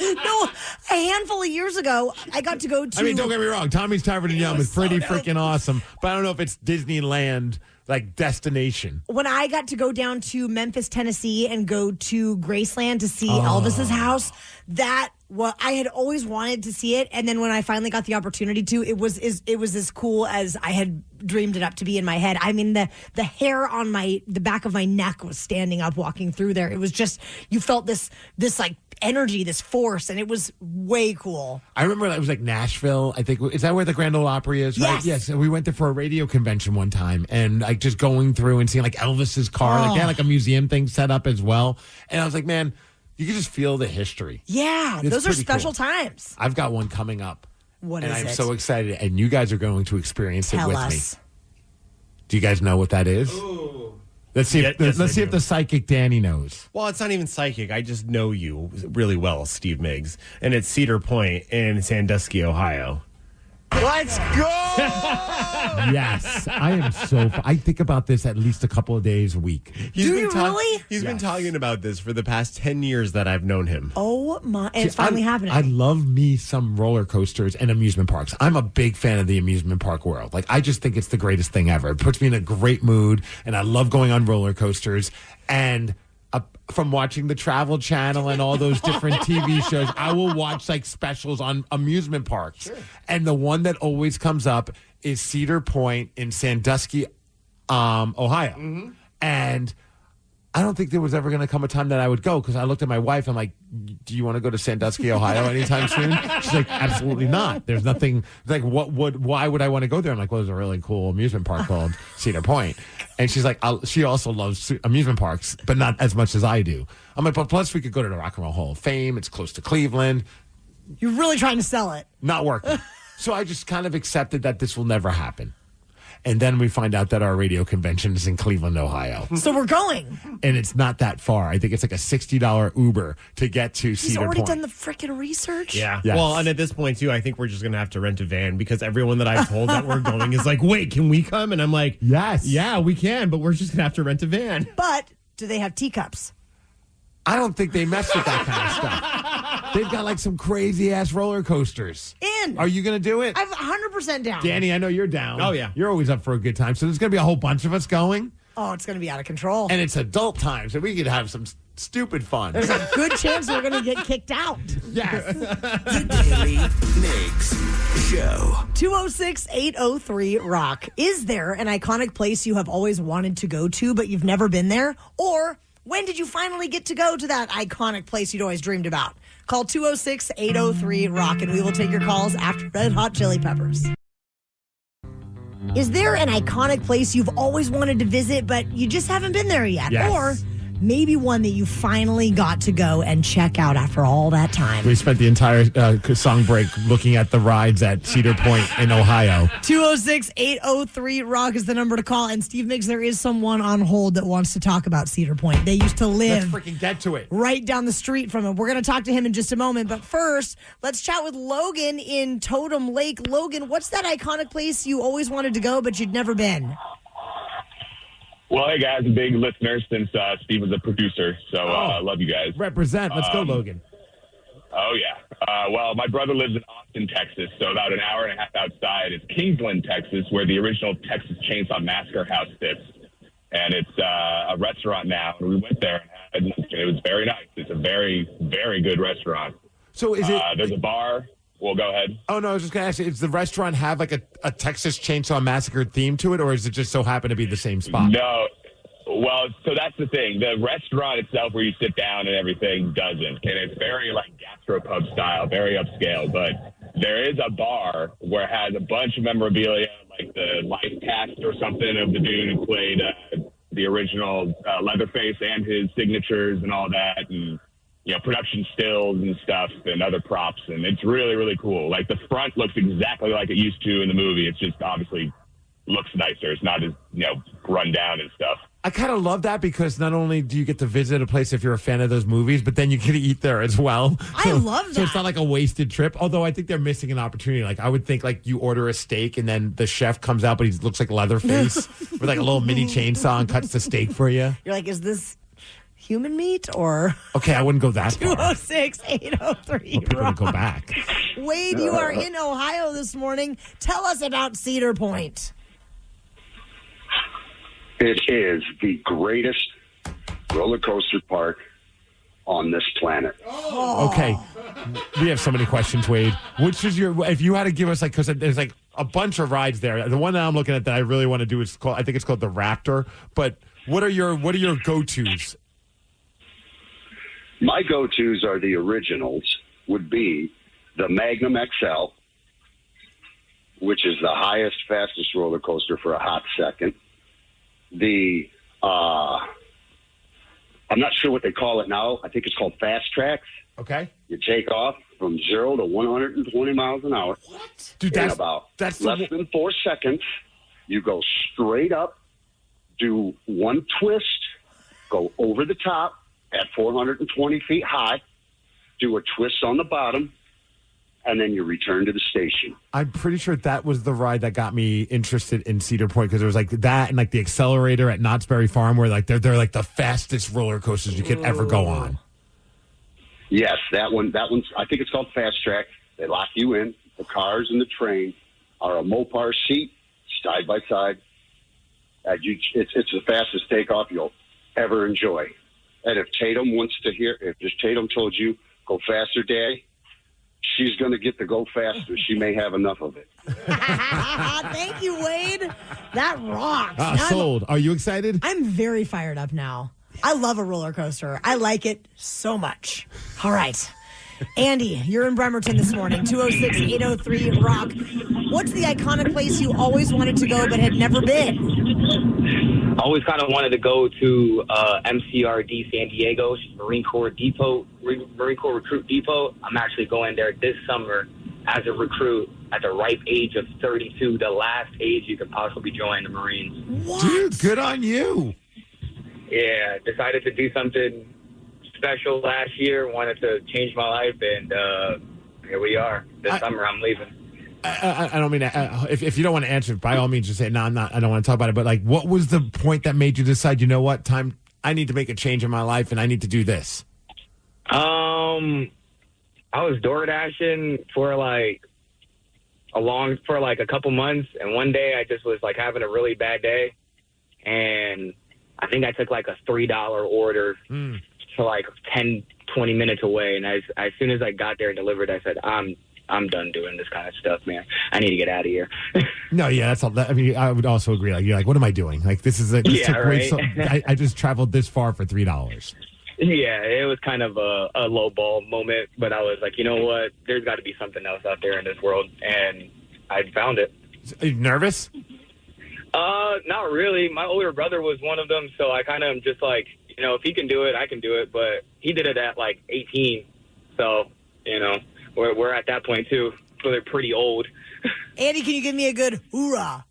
No, a handful of years ago, I got to go to... I mean, don't get me wrong. Tommy's Tavern in Yelm is pretty freaking awesome, but I don't know if it's Disneyland, like, destination. When I got to go down to Memphis, Tennessee and go to Graceland to see Elvis's house, I had always wanted to see it, and then when I finally got the opportunity to, it was as cool as I had dreamed it up to be in my head. I mean, the hair on the back of my neck was standing up walking through there. It was just, you felt this like energy, this force, and it was way cool. I remember it was like Nashville, I think. Is that where the Grand Ole Opry is, right? Yes. And we went there for a radio convention one time, and like just going through and seeing like Elvis's car, like they had like a museum thing set up as well. And I was like, man, you can just feel the history. Yeah, those are special times. I've got one coming up. What is it? And I'm it? so excited, and you guys are going to experience Tell it with us. me. Do you guys know what that is? Ooh. Let's see if the psychic Danny knows. Well, it's not even psychic. I just know you really well, Steve Migs. And it's Cedar Point in Sandusky, Ohio. Let's go! Yes, I am so. I think about this at least a couple of days a week. He's been talking about this for the past 10 years that I've known him. Oh my! And it's finally happening. I love me some roller coasters and amusement parks. I'm a big fan of the amusement park world. Like, I just think it's the greatest thing ever. It puts me in a great mood, and I love going on roller coasters. And from watching the Travel Channel and all those different TV shows, I will watch like specials on amusement parks. Sure. And the one that always comes up is Cedar Point in Sandusky, Ohio. Mm-hmm. And I don't think there was ever going to come a time that I would go, because I looked at my wife. I'm like, do you want to go to Sandusky, Ohio anytime soon? She's like, absolutely not. There's nothing. Like, why would I want to go there? I'm like, well, there's a really cool amusement park called Cedar Point. And she's like, she also loves amusement parks, but not as much as I do. I'm like, but plus we could go to the Rock and Roll Hall of Fame. It's close to Cleveland. You're really trying to sell it. Not working. So I just kind of accepted that this will never happen. And then we find out that our radio convention is in Cleveland, Ohio. So we're going. And it's not that far. I think it's like a $60 Uber to get to Cedar Point. He's already done the freaking research? Yeah. Yes. Well, and at this point, too, I think we're just going to have to rent a van, because everyone that I've told that we're going is like, wait, can we come? And I'm like, yes. Yeah, we can, but we're just going to have to rent a van. But do they have teacups? I don't think they mess with that kind of stuff. They've got like some crazy ass roller coasters. In. Are you going to do it? I'm 100% down. Danny, I know you're down. Oh, yeah. You're always up for a good time. So there's going to be a whole bunch of us going. Oh, it's going to be out of control. And it's adult time, so we could have some stupid fun. There's a good chance we're going to get kicked out. Yes. The Daily Migs Show. 206-803-ROCK. Is there an iconic place you have always wanted to go to, but you've never been there? Or when did you finally get to go to that iconic place you'd always dreamed about? Call 206-803-ROCK, and we will take your calls after Red Hot Chili Peppers. Is there an iconic place you've always wanted to visit, but you just haven't been there yet? Yes. Or maybe one that you finally got to go and check out after all that time? We spent the entire song break looking at the rides at Cedar Point in Ohio. 206-803-ROCK is the number to call. And Steve Migs, there is someone on hold that wants to talk about Cedar Point. They used to live Let's freaking get to it. right down the street from him. We're going to talk to him in just a moment. But first, let's chat with Logan in Totem Lake. Logan, what's that iconic place you always wanted to go, but you'd never been? Well, hey, guys, a big listener since Steve was a producer, so I love you guys. Represent. Let's go, Logan. Oh, yeah. Well, my brother lives in Austin, Texas, so about an hour and a half outside is Kingsland, Texas, where the original Texas Chainsaw Massacre house sits. And it's a restaurant now, and we went there and had lunch, and it was very nice. It's a very, very good restaurant. So is it... There's a bar. Well, go ahead. Oh, no, I was just going to ask you, does the restaurant have like a Texas Chainsaw Massacre theme to it, or is it just so happen to be the same spot? No. Well, so that's the thing. The restaurant itself where you sit down and everything doesn't. And it's very like gastropub style, very upscale. But there is a bar where it has a bunch of memorabilia, like the life cast or something of the dude who played the original Leatherface and his signatures and all that. And production stills and stuff and other props. And it's really, really cool. Like, the front looks exactly like it used to in the movie. It's just obviously looks nicer. It's not as, run down and stuff. I kind of love that because not only do you get to visit a place if you're a fan of those movies, but then you get to eat there as well. I love that. So it's not like a wasted trip, although I think they're missing an opportunity. Like, I would think, like, you order a steak and then the chef comes out, but he looks like Leatherface with, like, a little mini chainsaw and cuts the steak for you. You're like, is this human meat or... Okay, I wouldn't go that far. 206-803-ROCK. People would go back. Wade, you are in Ohio this morning. Tell us about Cedar Point. It is the greatest roller coaster park on this planet. Okay. We have so many questions, Wade. Which is if you had to give us, like, because there's like a bunch of rides there. The one that I'm looking at that I really want to do is I think it's called the Raptor. But what are your go-tos? My go-tos are the originals, would be the Magnum XL, which is the highest, fastest roller coaster for a hot second. The, I'm not sure what they call it now. I think it's called Fast Tracks. Okay. You take off from 0 to 120 miles an hour. What? Dude, in about less than 4 seconds. You go straight up, do one twist, go over the top at 420 feet high, do a twist on the bottom, and then you return to the station. I'm pretty sure that was the ride that got me interested in Cedar Point because there was like that and like the accelerator at Knott's Berry Farm where like they're like the fastest roller coasters you could ever go on. Yes, that one's I think it's called Fast Track. They lock you in. The cars and the train are a Mopar seat, side by side. It's the fastest takeoff you'll ever enjoy. And if Tatum told you, go faster, Daddy, she's going to get to go faster. She may have enough of it. Thank you, Wade. That rocks. Sold. Are you excited? I'm very fired up now. I love a roller coaster. I like it so much. All right. Andy, you're in Bremerton this morning, 206-803-ROCK. What's the iconic place you always wanted to go but had never been? I always kind of wanted to go to MCRD San Diego, Marine Corps Recruit Depot. I'm actually going there this summer as a recruit at the ripe age of 32, the last age you could possibly join the Marines. What? Dude, good on you. Yeah, decided to do something special last year, wanted to change my life, and here we are. This summer I'm leaving. I don't mean if you don't want to answer, by all means, just say, no, I'm not. I don't want to talk about it. But like, what was the point that made you decide, you know what, I need to make a change in my life and I need to do this? I was door dashing for like a couple months, and one day I just was like having a really bad day, and I think I took like a $3 order to like 10, 20 minutes away, and as soon as I got there and delivered, I said, I'm done doing this kind of stuff, man. I need to get out of here. No, yeah, that's all. I mean, I would also agree. Like, you're like, what am I doing? Like, this took right? I just traveled this far for $3. Yeah, it was kind of a low ball moment, but I was like, you know what? There's got to be something else out there in this world, and I found it. Are you nervous? Not really. My older brother was one of them, so I kind of am just like, you know, if he can do it, I can do it. But he did it at like 18, so you know, we're at that point too. So they're pretty old. Andy, can you give me a good hoorah?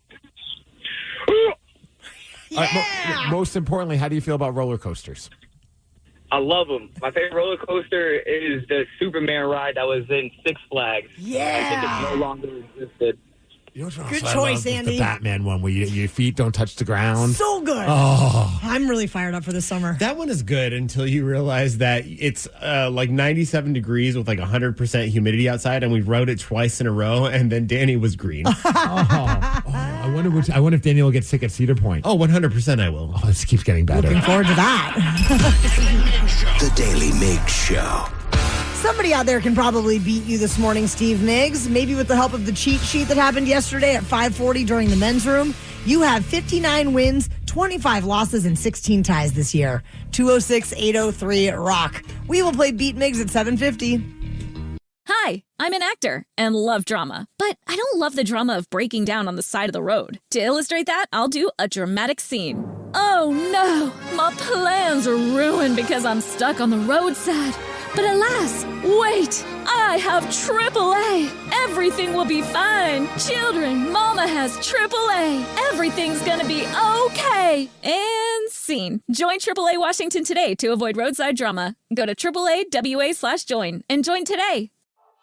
Yeah. Most importantly, how do you feel about roller coasters? I love them. My favorite roller coaster is the Superman ride that was in Six Flags. Yeah. I think it no longer existed. Good choice, Andy. The Batman one where your feet don't touch the ground. So good. Oh. I'm really fired up for this summer. That one is good until you realize that it's like 97 degrees with like 100% humidity outside, and we rode it twice in a row, and then Danny was green. I wonder if Daniel will get sick at Cedar Point. Oh, 100% I will. Oh, this keeps getting better. Looking forward to that. The Daily Migs Show. Somebody out there can probably beat you this morning, Steve Migs. Maybe with the help of the cheat sheet that happened yesterday at 5:40 during the men's room. You have 59 wins, 25 losses, and 16 ties this year. 206-803-ROCK. We will play Beat Migs at 7:50. Hi, I'm an actor and love drama, but I don't love the drama of breaking down on the side of the road. To illustrate that, I'll do a dramatic scene. Oh no, my plans are ruined because I'm stuck on the roadside. But alas, wait, I have AAA. Everything will be fine. Children, Mama has AAA. Everything's gonna be okay. And scene. Join AAA Washington today to avoid roadside drama. Go to AAA.WA/join and join today.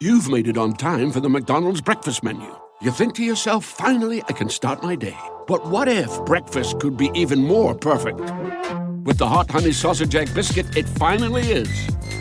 You've made it on time for the McDonald's breakfast menu. You think to yourself, finally, I can start my day. But what if breakfast could be even more perfect? With the hot honey sausage egg biscuit, it finally is.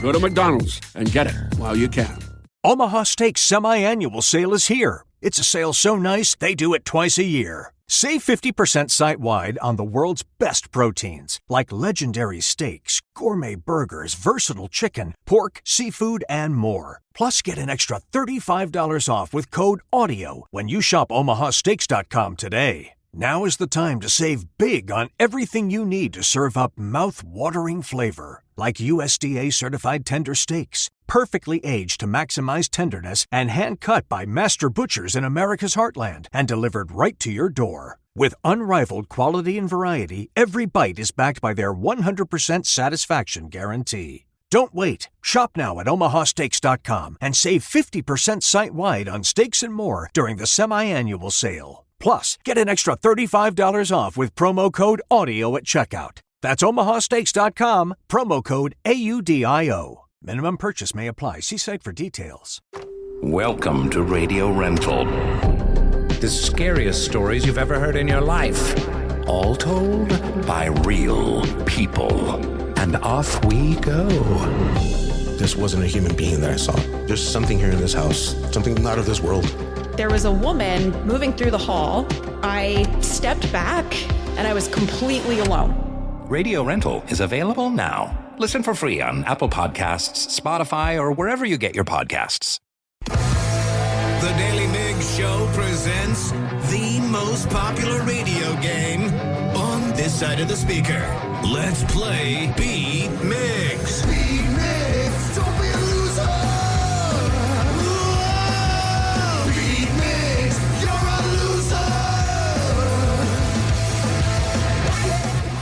Go to McDonald's and get it while you can. Omaha Steaks Semi-Annual Sale is here. It's a sale so nice, they do it twice a year. Save 50% site-wide on the world's best proteins, like legendary steaks, gourmet burgers, versatile chicken, pork, seafood, and more. Plus, get an extra $35 off with code AUDIO when you shop omahasteaks.com today. Now is the time to save big on everything you need to serve up mouth-watering flavor, like USDA-certified tender steaks, perfectly aged to maximize tenderness and hand-cut by master butchers in America's heartland and delivered right to your door. With unrivaled quality and variety, every bite is backed by their 100% satisfaction guarantee. Don't wait. Shop now at omahasteaks.com and save 50% site-wide on steaks and more during the semi-annual sale. Plus, get an extra $35 off with promo code AUDIO at checkout. That's omahasteaks.com, promo code AUDIO. Minimum purchase may apply. See site for details. Welcome to Radio Rental. The scariest stories you've ever heard in your life. All told by real people. And off we go. This wasn't a human being that I saw. There's something here in this house, something not of this world. There was a woman moving through the hall. I stepped back and I was completely alone. Radio Rental is available now. Listen for free on Apple Podcasts, Spotify, or wherever you get your podcasts. The Daily Migs Show presents the most popular radio game on this side of the speaker. Let's play Beat Migs. Beat Migs, don't be a loser. Whoa! Beat Migs, you're a loser.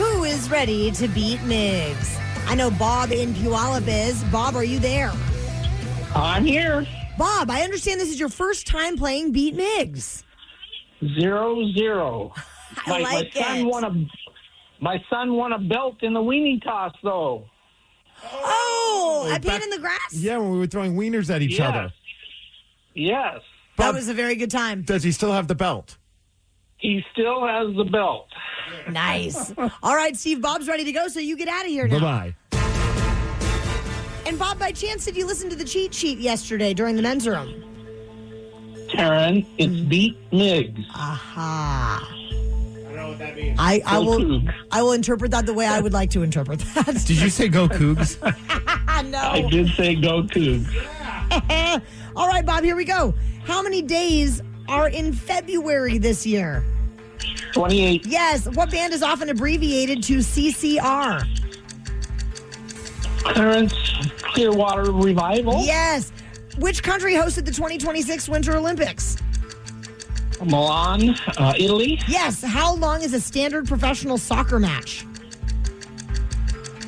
Who is ready to beat Migs? I know Bob in Puyallup is. Bob, are you there? I'm here. Bob, I understand this is your first time playing Beat Migs. 0-0. My son won a belt in the weenie toss, though. Oh, at Pain in the Grass? Yeah, when we were throwing wieners at each other. Yes. That was a very good time. Does he still have the belt? He still has the belt. Nice. All right, Steve, Bob's ready to go, so you get out of here now. Bye-bye. And Bob, by chance, did you listen to the cheat sheet yesterday during the men's room? Karen, it's Beat Migs. Aha. I don't know what that means. I will interpret that the way I would like to interpret that. Did you say go Cougs? No. I did say go Cougs. All right, Bob, here we go. How many days are in February this year? 28. Yes. What band is often abbreviated to CCR? Clarence Clearwater Revival. Yes. Which country hosted the 2026 Winter Olympics? Milan, Italy. Yes. How long is a standard professional soccer match?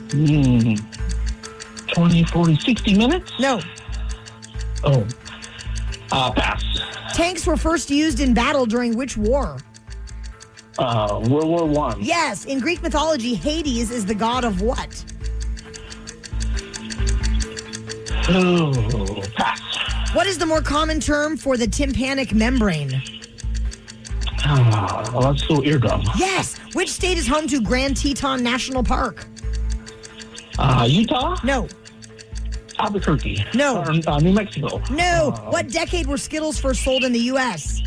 20, 40, 60 minutes? No. Oh. Pass. Tanks were first used in battle during which war? World War I. Yes. In Greek mythology, Hades is the god of what? Oh, pass. What is the more common term for the tympanic membrane? Let's go eardrum. Yes. Which state is home to Grand Teton National Park? Utah? No. Albuquerque? No. New Mexico? No. What decade were Skittles first sold in the U.S.?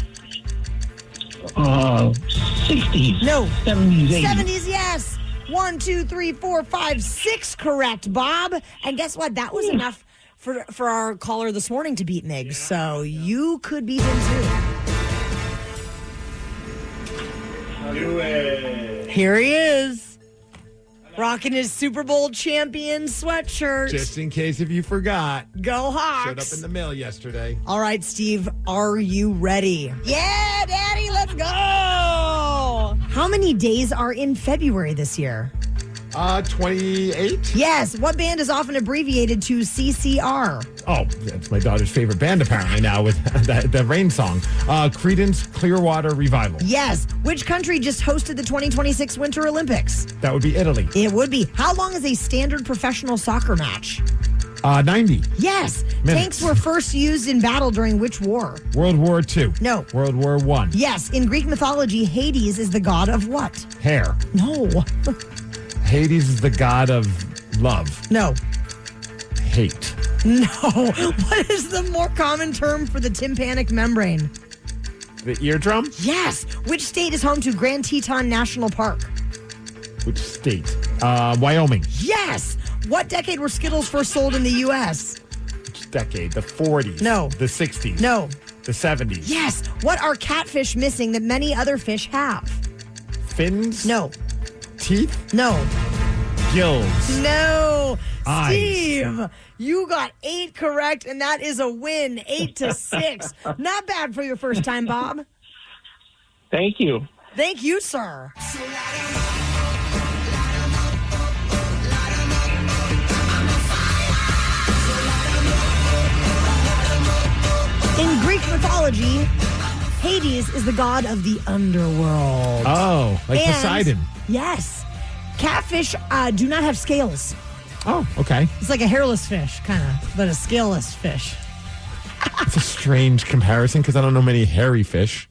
60s. No. 70s, 80s. 70s, yes. 1, 2, 3, 4, 5, 6 correct, Bob. And guess what? That was enough for our caller this morning to beat Migs. So you could beat him too. Do it. Here he is. Rocking his Super Bowl champion sweatshirt. Just in case if you forgot. Go Hawks. Showed up in the mail yesterday. All right, Steve, are you ready? Yeah, Daddy, let's go. How many days are in February this year? 28? Yes. What band is often abbreviated to CCR? Oh, that's my daughter's favorite band apparently now with the rain song. Creedence Clearwater Revival. Yes. Which country just hosted the 2026 Winter Olympics? That would be Italy. It would be. How long is a standard professional soccer match? 90. Yes. Minutes. Tanks were first used in battle during which war? World War II. No. World War I. Yes. In Greek mythology, Hades is the god of what? Hair. No. Hades is the god of love. No. Hate. No. What is the more common term for the tympanic membrane? The eardrum? Yes. Which state is home to Grand Teton National Park? Which state? Wyoming. Yes. What decade were Skittles first sold in the U.S.? Which decade? The 40s. No. The 60s. No. The 70s. Yes. What are catfish missing that many other fish have? Fins? No. Teeth? No. Gills. No. Eyes. Steve, you got 8 correct, and that is a win, 8-6. Not bad for your first time, Bob. Thank you. Thank you, sir. In Greek mythology, Hades is the god of the underworld. Oh, like And- Poseidon. Yes. Catfish do not have scales. Oh, okay. It's like a hairless fish, kind of, but a scaleless fish. It's a strange comparison because I don't know many hairy fish.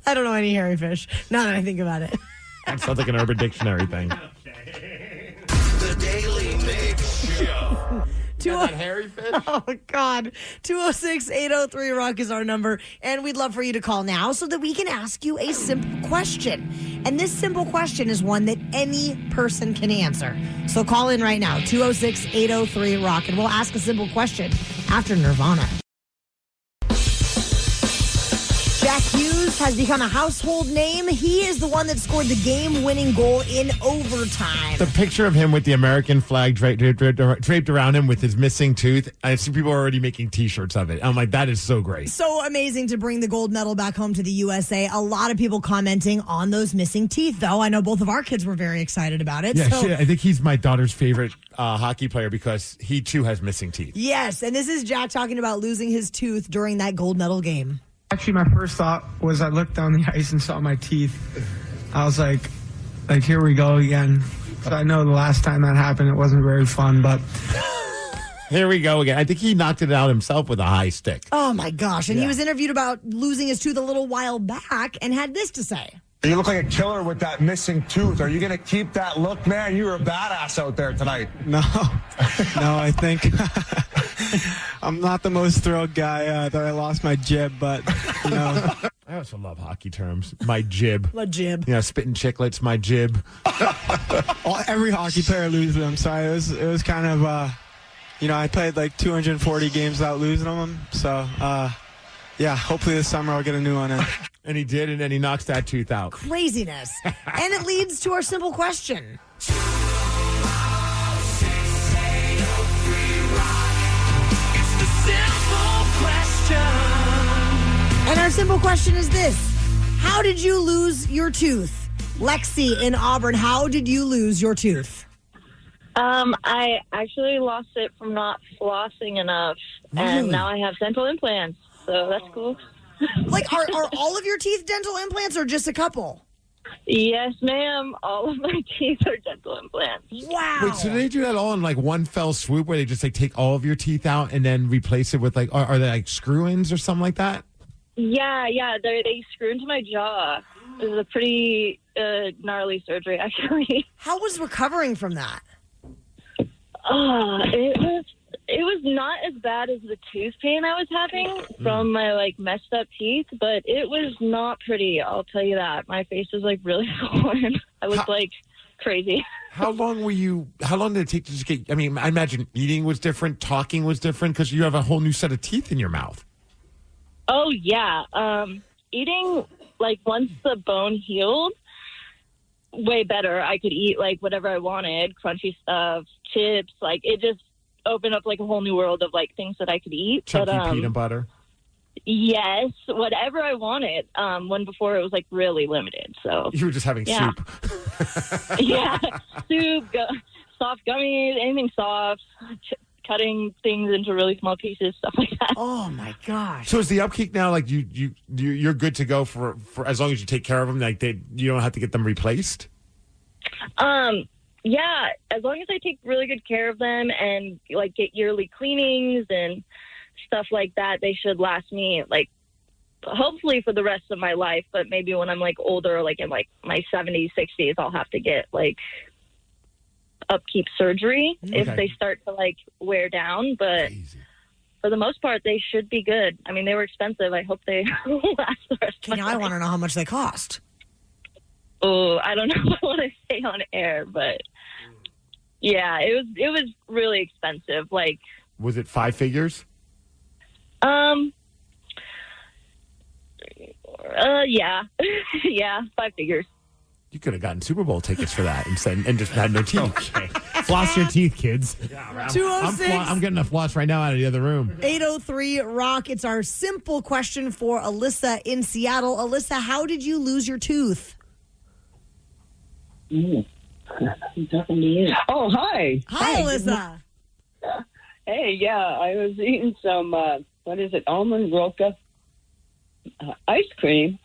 I don't know any hairy fish, now that I think about it. That sounds like an Urban Dictionary thing. The Daily Mix Show. That hairy fish? Oh, God. 206-803-ROCK is our number, and we'd love for you to call now so that we can ask you a simple question. And this simple question is one that any person can answer. So call in right now, 206-803-ROCK, and we'll ask a simple question after Nirvana. Jack Hughes has become a household name. He is the one that scored the game-winning goal in overtime. The picture of him with the American flag draped around him with his missing tooth, I see people are already making T-shirts of it. I'm like, that is so great. So amazing to bring the gold medal back home to the USA. A lot of people commenting on those missing teeth, though. I know both of our kids were very excited about it. Yeah, so. I think he's my daughter's favorite hockey player because he, too, has missing teeth. Yes, and this is Jack talking about losing his tooth during that gold medal game. Actually, my first thought was I looked down the ice and saw my teeth. I was like, here we go again. So I know the last time that happened, it wasn't very fun, but... Here we go again. I think he knocked it out himself with a high stick. Oh, my gosh. And he was interviewed about losing his tooth a little while back and had this to say. You look like a killer with that missing tooth. Are you going to keep that look, man? You were a badass out there tonight. No, I think I'm not the most thrilled guy that I lost my jib, but, you know. I also love hockey terms. My jib. My jib. You know, spitting chiclets, my jib. Every hockey player loses them, so it was kind of, I played like 240 games without losing them, so, yeah, hopefully this summer I'll get a new one in. And he did, and then he knocks that tooth out. Craziness. And it leads to our simple question. And our simple question is this. How did you lose your tooth? Lexi in Auburn, how did you lose your tooth? I actually lost it from not flossing enough, and now I have dental implants, so that's cool. Like, are all of your teeth dental implants or just a couple? Yes, ma'am. All of my teeth are dental implants. Wow. Wait, so do they do that all in like one fell swoop where they just like take all of your teeth out and then replace it with like, are they like screw-ins or something like that? Yeah. They screw into my jaw. It was a pretty gnarly surgery, actually. How was recovering from that? It was not as bad as the tooth pain I was having from my like messed up teeth, but it was not pretty. I'll tell you that. My face was like really swollen. I looked like crazy. How long did it take to just get, I mean, I imagine eating was different, talking was different because you have a whole new set of teeth in your mouth. Oh, yeah. Eating, like, once the bone healed, way better. I could eat, like, whatever I wanted, crunchy stuff, chips. Like, it just opened up, like, a whole new world of, like, things that I could eat. Chunky peanut butter? Yes, whatever I wanted. When before it was, like, really limited. So You were just having soup. Yeah, soup, soft gummies, anything soft, cutting things into really small pieces, stuff like that. Oh my gosh! So is the upkeep now like you're good to go for as long as you take care of them? Like you don't have to get them replaced. Yeah, as long as I take really good care of them and like get yearly cleanings and stuff like that, they should last me like hopefully for the rest of my life. But maybe when I'm like older, like in like my 70s, 60s, I'll have to get like upkeep surgery if they start to like wear down, but for the most part they should be good. I mean, they were expensive. I hope they last the rest of my life. I want to know how much they cost. Oh, I don't know if I want to say on air, but yeah, it was really expensive. Like, was it 5 figures? Yeah. Yeah, 5 figures. You could have gotten Super Bowl tickets for that and just had no teeth. Floss your teeth, kids. 206. I'm getting a floss right now out of the other room. 803 Rock. It's our simple question for Alyssa in Seattle. Alyssa, how did you lose your tooth? I'm talking to you. Oh, hi. Hi, Alyssa. Hey, yeah, I was eating some, almond roca ice cream,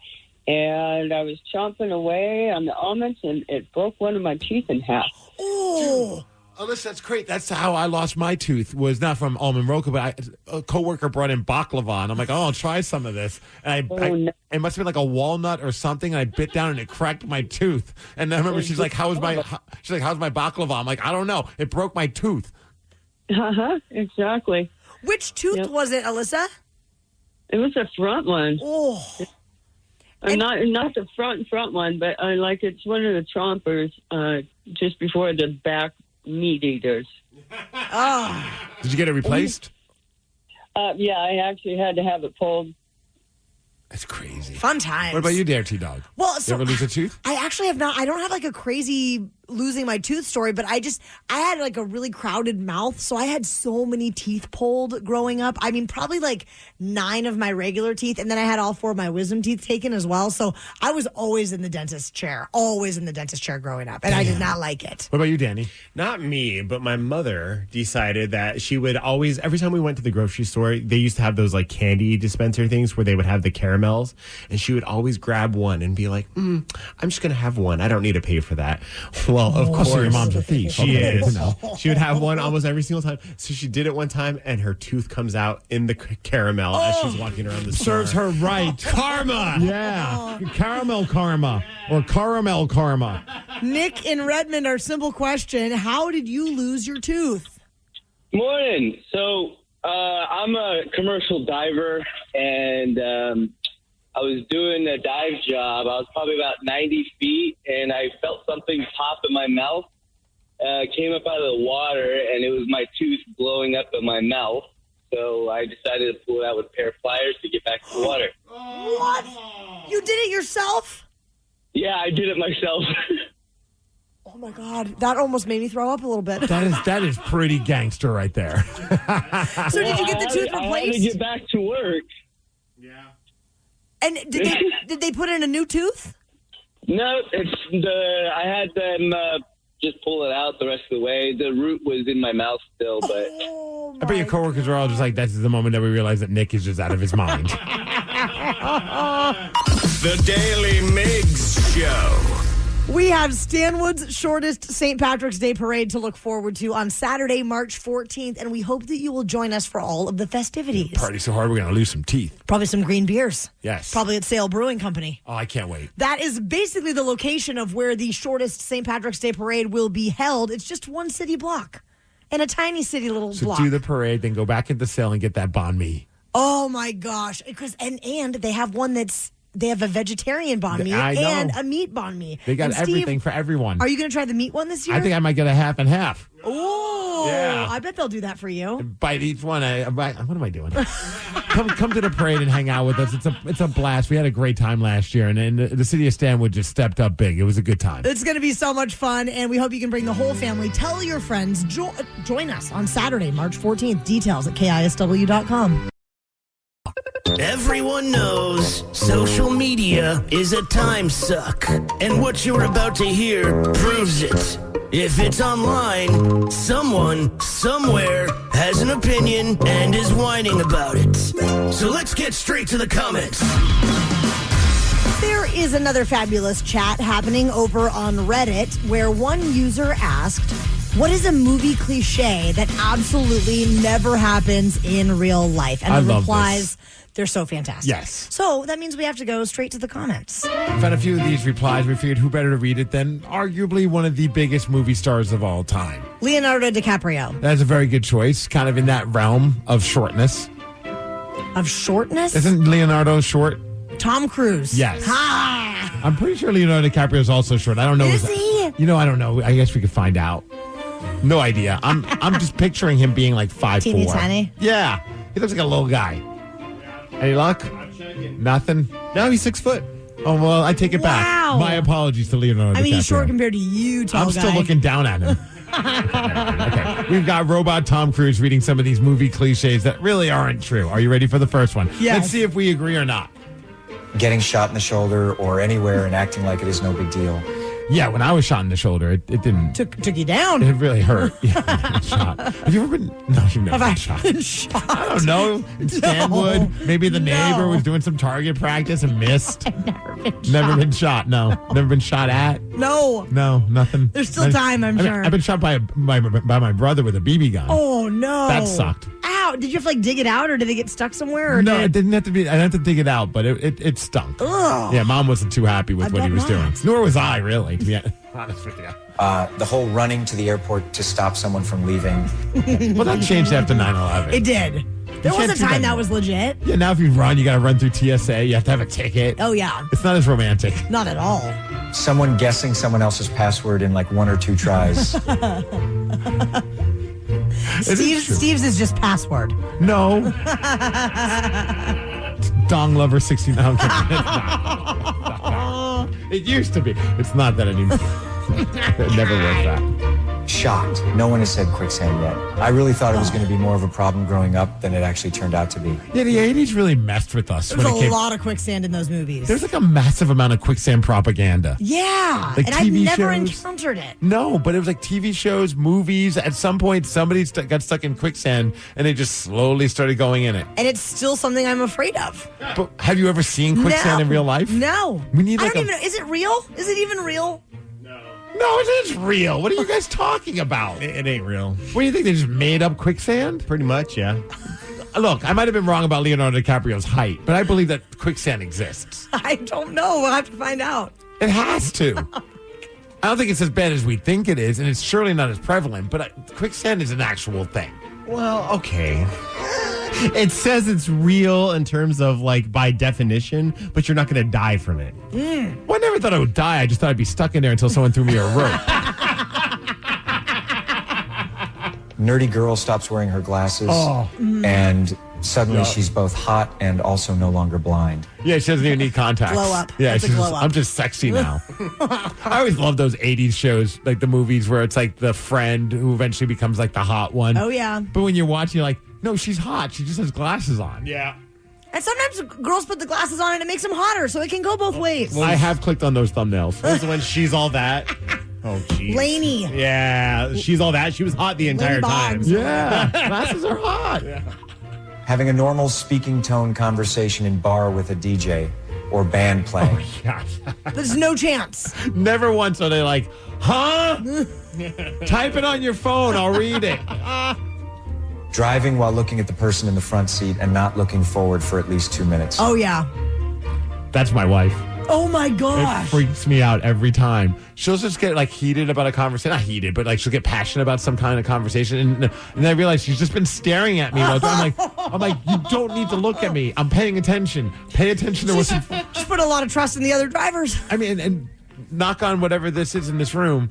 and I was chomping away on the almonds, and it broke one of my teeth in half. Oh, Alyssa, that's great. That's how I lost my tooth. Was not from almond roca, but a coworker brought in baklava, and I'm like, I'll try some of this. And it must have been like a walnut or something. And I bit down, and it cracked my tooth. And I remember she's like, how's my baklava? I'm like, I don't know. It broke my tooth. Exactly. Which tooth was it, Alyssa? It was the front one. Oh. Not the front one, but like it's one of the chompers just before the back meat eaters. Oh. Did you get it replaced? Yeah, I actually had to have it pulled. That's crazy. Fun times. What about you, Dare T-Dog? Well, you ever lose a tooth? I actually have not. I don't have like a crazy losing my tooth story, but I had like a really crowded mouth, so I had so many teeth pulled growing up. I mean, probably like 9 of my regular teeth, and then I had all 4 of my wisdom teeth taken as well. So I was always in the dentist chair growing up, and I did not like it. What about you, Danny? Not me, but my mother decided that she would always, every time we went to the grocery store, they used to have those like candy dispenser things where they would have the caramels, and she would always grab one and be like, I'm just going to have one. I don't need to pay for that. Well, of course, your mom's a thief. She is. She would have one almost every single time. So she did it one time, and her tooth comes out in the caramel as she's walking around the store. Serves her right. Karma. Yeah. Caramel karma or caramel karma. Nick in Redmond, our simple question, how did you lose your tooth? Morning. So I'm a commercial diver, and I was doing a dive job. I was probably about 90 feet, and I felt something pop in my mouth. Came up out of the water, and it was my tooth blowing up in my mouth. So I decided to pull it out with a pair of pliers to get back to the water. What? You did it yourself? Yeah, I did it myself. Oh my God, that almost made me throw up a little bit. That is pretty gangster right there. So did you get the tooth replaced? I had to get back to work. And did they put in a new tooth? No, I had them just pull it out the rest of the way. The root was in my mouth still, but I bet your coworkers are all just like, that's the moment that we realize that Nick is just out of his mind. The Daily Migs Show. We have Stanwood's shortest St. Patrick's Day parade to look forward to on Saturday, March 14th, and we hope that you will join us for all of the festivities. Party so hard we're going to lose some teeth. Probably some green beers. Yes. Probably at Sale Brewing Company. Oh, I can't wait. That is basically the location of where the shortest St. Patrick's Day parade will be held. It's just one city block and a tiny city little So block. do the parade, then go back into Sale and get that banh mi. Oh my gosh! Because and they have one they have a vegetarian banh mi I know. and a meat banh mi. They got And Steve, everything for everyone. Are you going to try the meat one this year? I think I might get a half and half. Oh, Yeah. I bet they'll do that for you. Bite each one. What am I doing? come to the parade and hang out with us. It's a blast. We had a great time last year, and the city of Stanwood just stepped up big. It was a good time. It's going to be so much fun, and we hope you can bring the whole family. Tell your friends. Join us on Saturday, March 14th. Details at KISW.com. Everyone knows social media is a time suck, and what you're about to hear proves it. If it's online, someone, somewhere, has an opinion and is whining about it. So let's get straight to the comments. There is another fabulous chat happening over on Reddit where one user asked, what is a movie cliche that absolutely never happens in real life? And I the love replies, they're so fantastic. Yes. So that means we have to go straight to the comments. Found a few of these replies. We figured who better to read it than arguably one of the biggest movie stars of all time. Leonardo DiCaprio. That's a very good choice. Kind of in that realm of shortness. Of shortness? Isn't Leonardo short? Tom Cruise. Yes. Ha! I'm pretty sure Leonardo DiCaprio is also short. I don't know. Is he? I don't know. I guess we could find out. No idea. I'm just picturing him being like 5'4". Teeny tiny? Yeah. He looks like a little guy. Any luck? Nothing? No, he's 6 foot. Oh, well, I take it back. Wow. My apologies to Leonardo I mean, DiCaprio. he's short compared to you, tall I'm guy. still looking down at him. Okay. We've got Robot Tom Cruise reading some of these movie cliches that really aren't true. Are you ready for the first one? Yes. Let's see if we agree or not. Getting shot in the shoulder or anywhere and acting like it is no big deal. Yeah, when I was shot in the shoulder, it didn't. Took you down. It really hurt. Yeah, I was shot. Have you ever been? No, you've never Have been I shot. been shot? I don't know. In Stanwood, maybe the neighbor No. was doing some target practice and missed. Never been shot. No. Never been shot at. No. No, nothing. There's still time, I'm sure. I've been shot by my brother with a BB gun. Oh, no. That sucked. Ow. Did you have to dig it out or did it get stuck somewhere? Or No, did... it didn't have to be. I didn't have to dig it out, but it stunk. Ugh. Yeah, Mom wasn't too happy with I what he bet was doing. not. Nor was I, really, to be honest with you. The whole running to the airport to stop someone from leaving. Well, that changed after 9/11. It did. There was can't a do time that that was legit. Yeah, now if you run, you got to run through TSA. You have to have a ticket. Oh, yeah. It's not as romantic. Not at all. Someone guessing someone else's password in like 1 or 2 tries. Steve's is just password. No. Dong Lover 69. It used to be. It's not that anymore. It never was that. Shocked. No one has said quicksand yet. I really thought it was going to be more of a problem growing up than it actually turned out to be. Yeah, the 80s really messed with us. There's when a it came. lot of quicksand in those movies. There's like a massive amount of quicksand propaganda. Yeah. Like and I've TV never shows. encountered it. No, but it was like TV shows, movies. At some point, somebody got stuck in quicksand, and they just slowly started going in it. And it's still something I'm afraid of. But have you ever seen quicksand in real life? No. We need I like don't even know. Is it real? Is it even real? No, it is real. What are you guys talking about? It ain't real. What do you think? They just made up quicksand? Pretty much, yeah. Look, I might have been wrong about Leonardo DiCaprio's height, but I believe that quicksand exists. I don't know. We'll have to find out. It has to. I don't think it's as bad as we think it is, and it's surely not as prevalent, but quicksand is an actual thing. Well, okay. It says it's real in terms of like by definition, but you're not going to die from it. Well, I never thought I would die. I just thought I'd be stuck in there until someone threw me a rope. Nerdy girl stops wearing her glasses Oh. and Suddenly, she's both hot and also no longer blind. Yeah, she doesn't even need contacts. Glow up. Yeah, That's a she's glow just, up. I'm just sexy now. I always love those 80s shows, like the movies where it's like the friend who eventually becomes like the hot one. Oh, yeah. But when you're watching, you're like, no, she's hot. She just has glasses on. Yeah. And sometimes girls put the glasses on and it makes them hotter, so it can go both ways. I have clicked on those thumbnails. What was the one, She's All That? Oh, jeez. Laney. Yeah, She's All That. She was hot the entire time. Yeah, glasses are hot. Yeah. Having a normal speaking tone conversation in bar with a DJ or band playing. Gosh. There's no chance. Never once are they like, huh? Type it on your phone. I'll read it. Driving while looking at the person in the front seat and not looking forward for at least 2 minutes. Oh, yeah. That's my wife. Oh, my It gosh. freaks me out every time. She'll just get like heated about a conversation. Not heated, but like she'll get passionate about some kind of conversation. And I realize she's just been staring at me. I'm like, you don't need to look at me. I'm paying attention. Pay attention to what's. Just put a lot of trust in the other drivers. I mean, and knock on whatever this is in this room,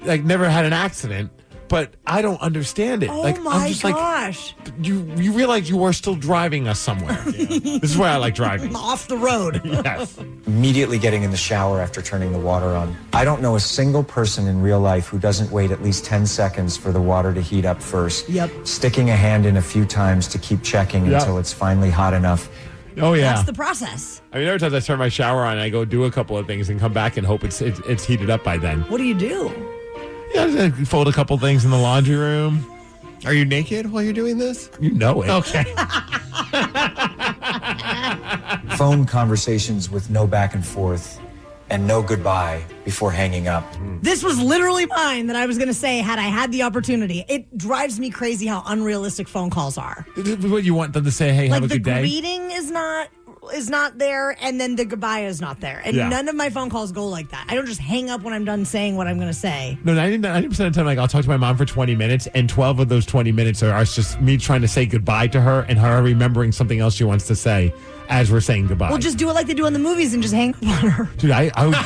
like never had an accident. But I don't understand it. Oh, like, my I'm just gosh. like, you realize you are still driving us somewhere. This is why I like driving. Off the road. Yes. Immediately getting in the shower after turning the water on. I don't know a single person in real life who doesn't wait at least 10 seconds for the water to heat up first. Yep. Sticking a hand in a few times to keep checking until it's finally hot enough. Oh, yeah. That's the process. I mean, there are times I turn my shower on and I go do a couple of things and come back and hope it's heated up by then. What do you do? Yeah, I fold a couple things in the laundry room. Are you naked while you're doing this? You know it. Okay. Phone conversations with no back and forth and no goodbye before hanging up. This was literally mine that I was going to say had I had the opportunity. It drives me crazy how unrealistic phone calls are. What you want them to say, hey, Like have a the good day? greeting is not there, and then the goodbye is not there. And Yeah. none of my phone calls go like that. I don't just hang up when I'm done saying what I'm going to say. No, 90% of the time, like, I'll talk to my mom for 20 minutes, and 12 of those 20 minutes are just me trying to say goodbye to her and her remembering something else she wants to say as we're saying goodbye. Well, just do it like they do in the movies and just hang up on her. Dude, I would...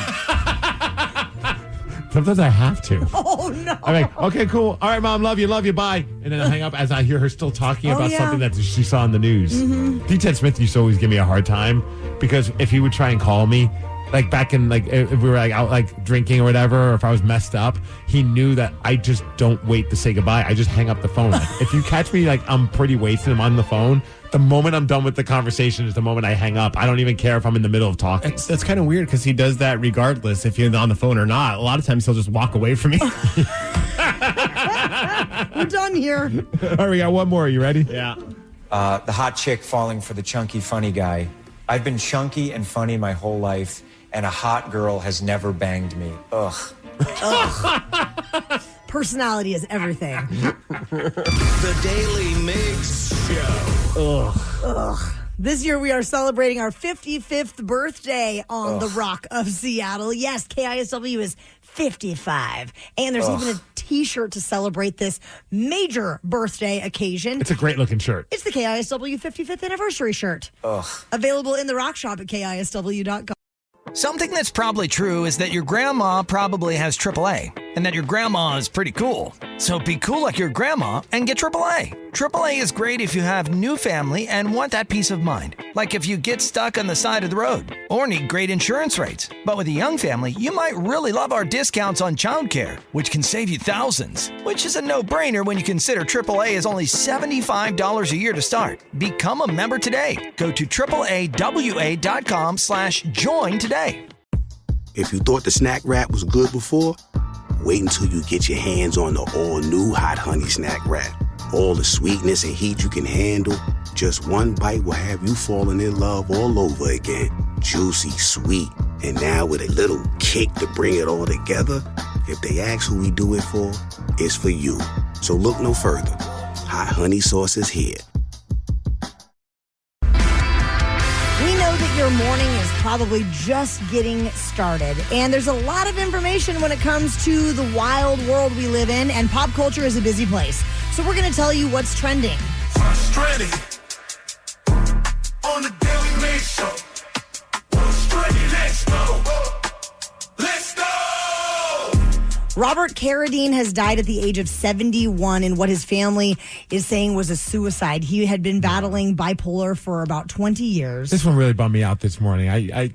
Sometimes I have to. Oh, no. I'm like, okay, cool. All right, Mom, love you, bye. And then I hang up as I hear her still talking about something that she saw in the news. D. Ted Smith used to always give me a hard time because if he would try and call me, like back in, like, if we were like out like drinking or whatever, or if I was messed up, he knew that I just don't wait to say goodbye. I just hang up the phone. Like, if you catch me like I'm pretty wasted, I'm on the phone, the moment I'm done with the conversation is the moment I hang up. I don't even care if I'm in the middle of talking. That's kind of weird because he does that regardless if you're on the phone or not. A lot of times he'll just walk away from me. We're done here. All right, we got one more. Are you ready? Yeah. The hot chick falling for the chunky funny guy. I've been chunky and funny my whole life, and a hot girl has never banged me. Ugh. Personality is everything. The Daly Migs Show. Ugh. This year we are celebrating our 55th birthday on the Rock of Seattle. Yes, KISW is 55. And there's even a t-shirt to celebrate this major birthday occasion. It's a great looking shirt. It's the KISW 55th anniversary shirt. Available in the Rock Shop at KISW.com. Something that's probably true is that your grandma probably has AAA, and that your grandma is pretty cool. So be cool like your grandma and get AAA. AAA is great if you have new family and want that peace of mind. Like if you get stuck on the side of the road or need great insurance rates. But with a young family, you might really love our discounts on childcare, which can save you thousands. Which is a no-brainer when you consider AAA is only $75 a year to start. Become a member today. Go to AAAWA.com/join today. If you thought the snack wrap was good before, wait until you get your hands on the all-new Hot Honey Snack Wrap. All the sweetness and heat you can handle, just one bite will have you falling in love all over again. Juicy, sweet, and now with a little kick to bring it all together. If they ask who we do it for, it's for you. So look no further. Hot Honey Sauce is here. We know that your morning is probably just getting started, and there's a lot of information when it comes to the wild world we live in, and pop culture is a busy place. So we're going to tell you what's trending. What's trending on the Daily Migs Show? What's trending? Let's go. Let's go. Robert Carradine has died at the age of 71 in what his family is saying was a suicide. He had been battling bipolar for about 20 years. This one really bummed me out this morning. I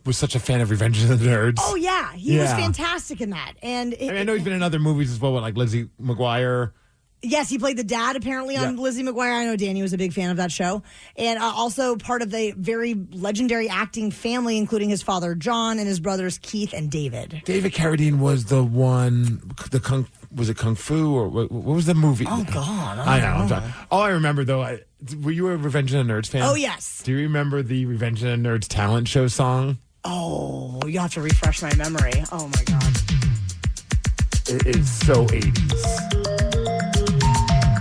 was such a fan of Revenge of the Nerds. Oh, yeah. He was fantastic in that. And I know he's been in other movies as well, with like Lizzie McGuire. Yes, he played the dad apparently on Lizzie McGuire. I know Danny was a big fan of that show. And also part of the very legendary acting family, including his father, John, and his brothers, Keith and David. David Carradine was the one, was it Kung Fu or what was the movie? Oh, God. I know. All I remember, though, were you a Revenge of the Nerds fan? Oh, yes. Do you remember the Revenge of the Nerds talent show song? Oh, you'll have to refresh my memory. Oh, my God. It is so 80s.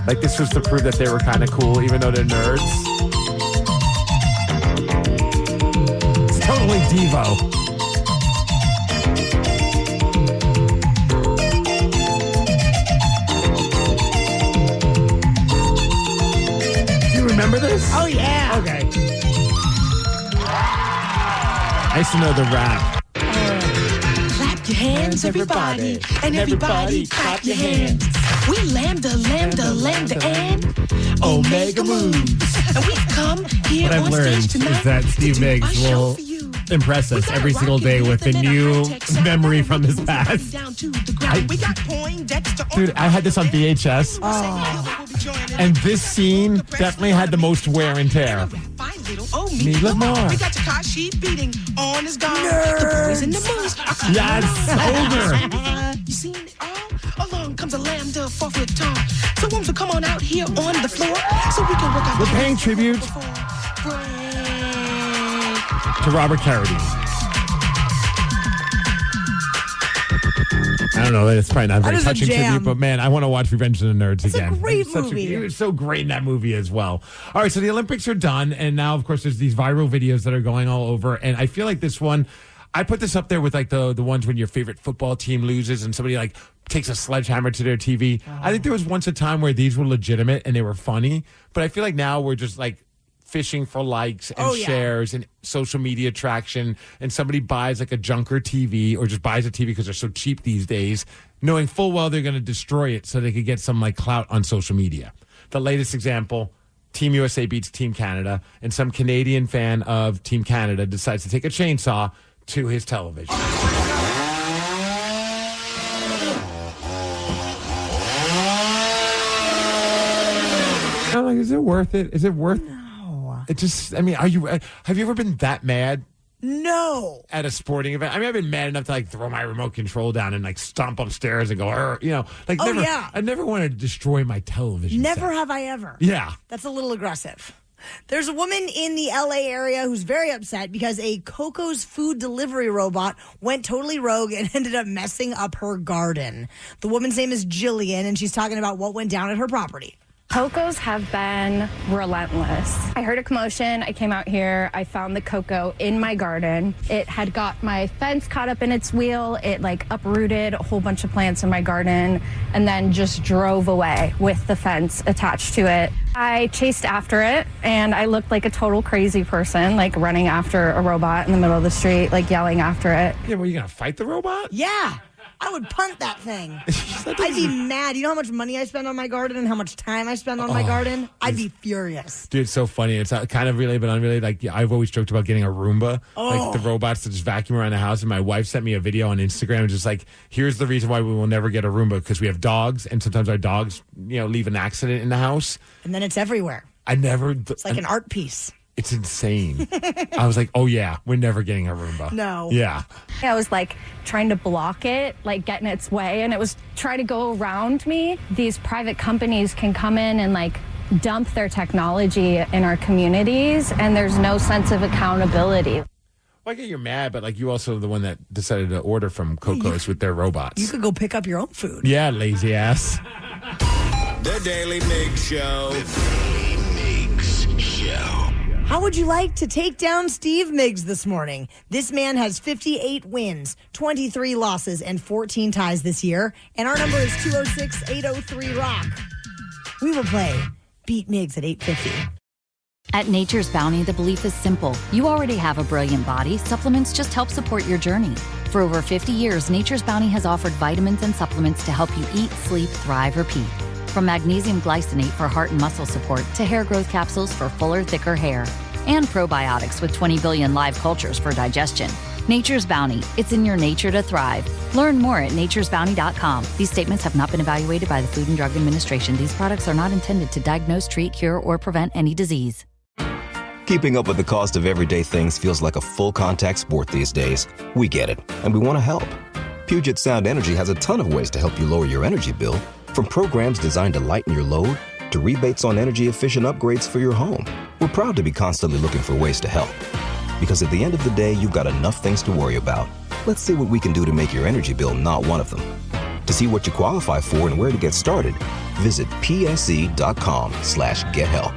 Like, this was to prove that they were kind of cool, even though they're nerds. It's totally Devo. Do you remember this? Oh, yeah. Okay. I used to know the rap. Clap your hands, everybody. And everybody clap your hands. We lambda, and Omega moves. And we've come here What I've on learned stage tonight is that Steve to do Migs our show will for you. impress us every single day with a new memory from his past. Dude, I had this on VHS. And this scene definitely had the most wear and tear. Me Lamar. We got your car sheet beating on his guard. The boys and the moves are coming Yes, along. You seen it all? Along comes a lambda 4-foot tall. So won't you come on out here on the floor so we can work out. We're paying tribute to Robert Carradine. I don't know, it's probably not a very That is a touching jam. tribute, but man, I want to watch Revenge of the Nerds again. It's a great It was movie. It was so great in that movie as well. All right, so the Olympics are done, and now, of course, there's these viral videos that are going all over, and I feel like this one, I put this up there with like the ones when your favorite football team loses and somebody like takes a sledgehammer to their TV. I think there was once a time where these were legitimate and they were funny, but I feel like now we're just like fishing for likes and shares and social media traction, and somebody buys like a junker TV or just buys a TV because they're so cheap these days, knowing full well they're going to destroy it so they could get some like clout on social media. The latest example, Team USA beats Team Canada, and some Canadian fan of Team Canada decides to take a chainsaw to his television. I'm like, is it worth it? Is it worth it? No. It just, I mean, have you ever been that mad? No. At a sporting event? I mean, I've been mad enough to like throw my remote control down and like stomp upstairs and go, like never. Yeah. I never want to destroy my television. Never have I ever. Yeah. That's a little aggressive. There's a woman in the LA area who's very upset because a Coco's food delivery robot went totally rogue and ended up messing up her garden. The woman's name is Jillian, and she's talking about what went down at her property. Cocos have been relentless. I heard a commotion. I came out here. I found the cocoa in my garden. It had got my fence caught up in its wheel. It like uprooted a whole bunch of plants in my garden and then just drove away with the fence attached to it. I chased after it and I looked like a total crazy person, like running after a robot in the middle of the street, like yelling after it. Yeah, well, you going to fight the robot? Yeah. I would punt that thing. I'd be mad. You know how much money I spend on my garden and how much time I spend on my garden? I'd be furious. Dude, it's so funny. It's kind of related, but unrelated. Like, I've always joked about getting a Roomba, like the robots that just vacuum around the house. And my wife sent me a video on Instagram, just like, here's the reason why we will never get a Roomba, because we have dogs, and sometimes our dogs, leave an accident in the house. And then it's everywhere. It's like an art piece. It's insane. I was like, oh, yeah, we're never getting a Roomba. No. Yeah. I was like trying to block it, like get in its way, and it was trying to go around me. These private companies can come in and like dump their technology in our communities, and there's no sense of accountability. Well, I get you're mad, but like you also the one that decided to order from Coco's with their robots. You could go pick up your own food. Yeah, lazy ass. The Daily Migs Show. How would you like to take down Steve Migs this morning? This man has 58 wins, 23 losses, and 14 ties this year. And our number is 206-803-ROCK. We will play Beat Migs at 8:50. At Nature's Bounty, the belief is simple. You already have a brilliant body. Supplements just help support your journey. For over 50 years, Nature's Bounty has offered vitamins and supplements to help you eat, sleep, thrive, repeat. From magnesium glycinate for heart and muscle support to hair growth capsules for fuller, thicker hair. And probiotics with 20 billion live cultures for digestion. Nature's Bounty. It's in your nature to thrive. Learn more at naturesbounty.com. These statements have not been evaluated by the Food and Drug Administration. These products are not intended to diagnose, treat, cure, or prevent any disease. Keeping up with the cost of everyday things feels like a full-contact sport these days. We get it, and we want to help. Puget Sound Energy has a ton of ways to help you lower your energy bill, from programs designed to lighten your load to rebates on energy-efficient upgrades for your home. We're proud to be constantly looking for ways to help. Because at the end of the day, you've got enough things to worry about. Let's see what we can do to make your energy bill not one of them. To see what you qualify for and where to get started, visit pse.com/gethelp.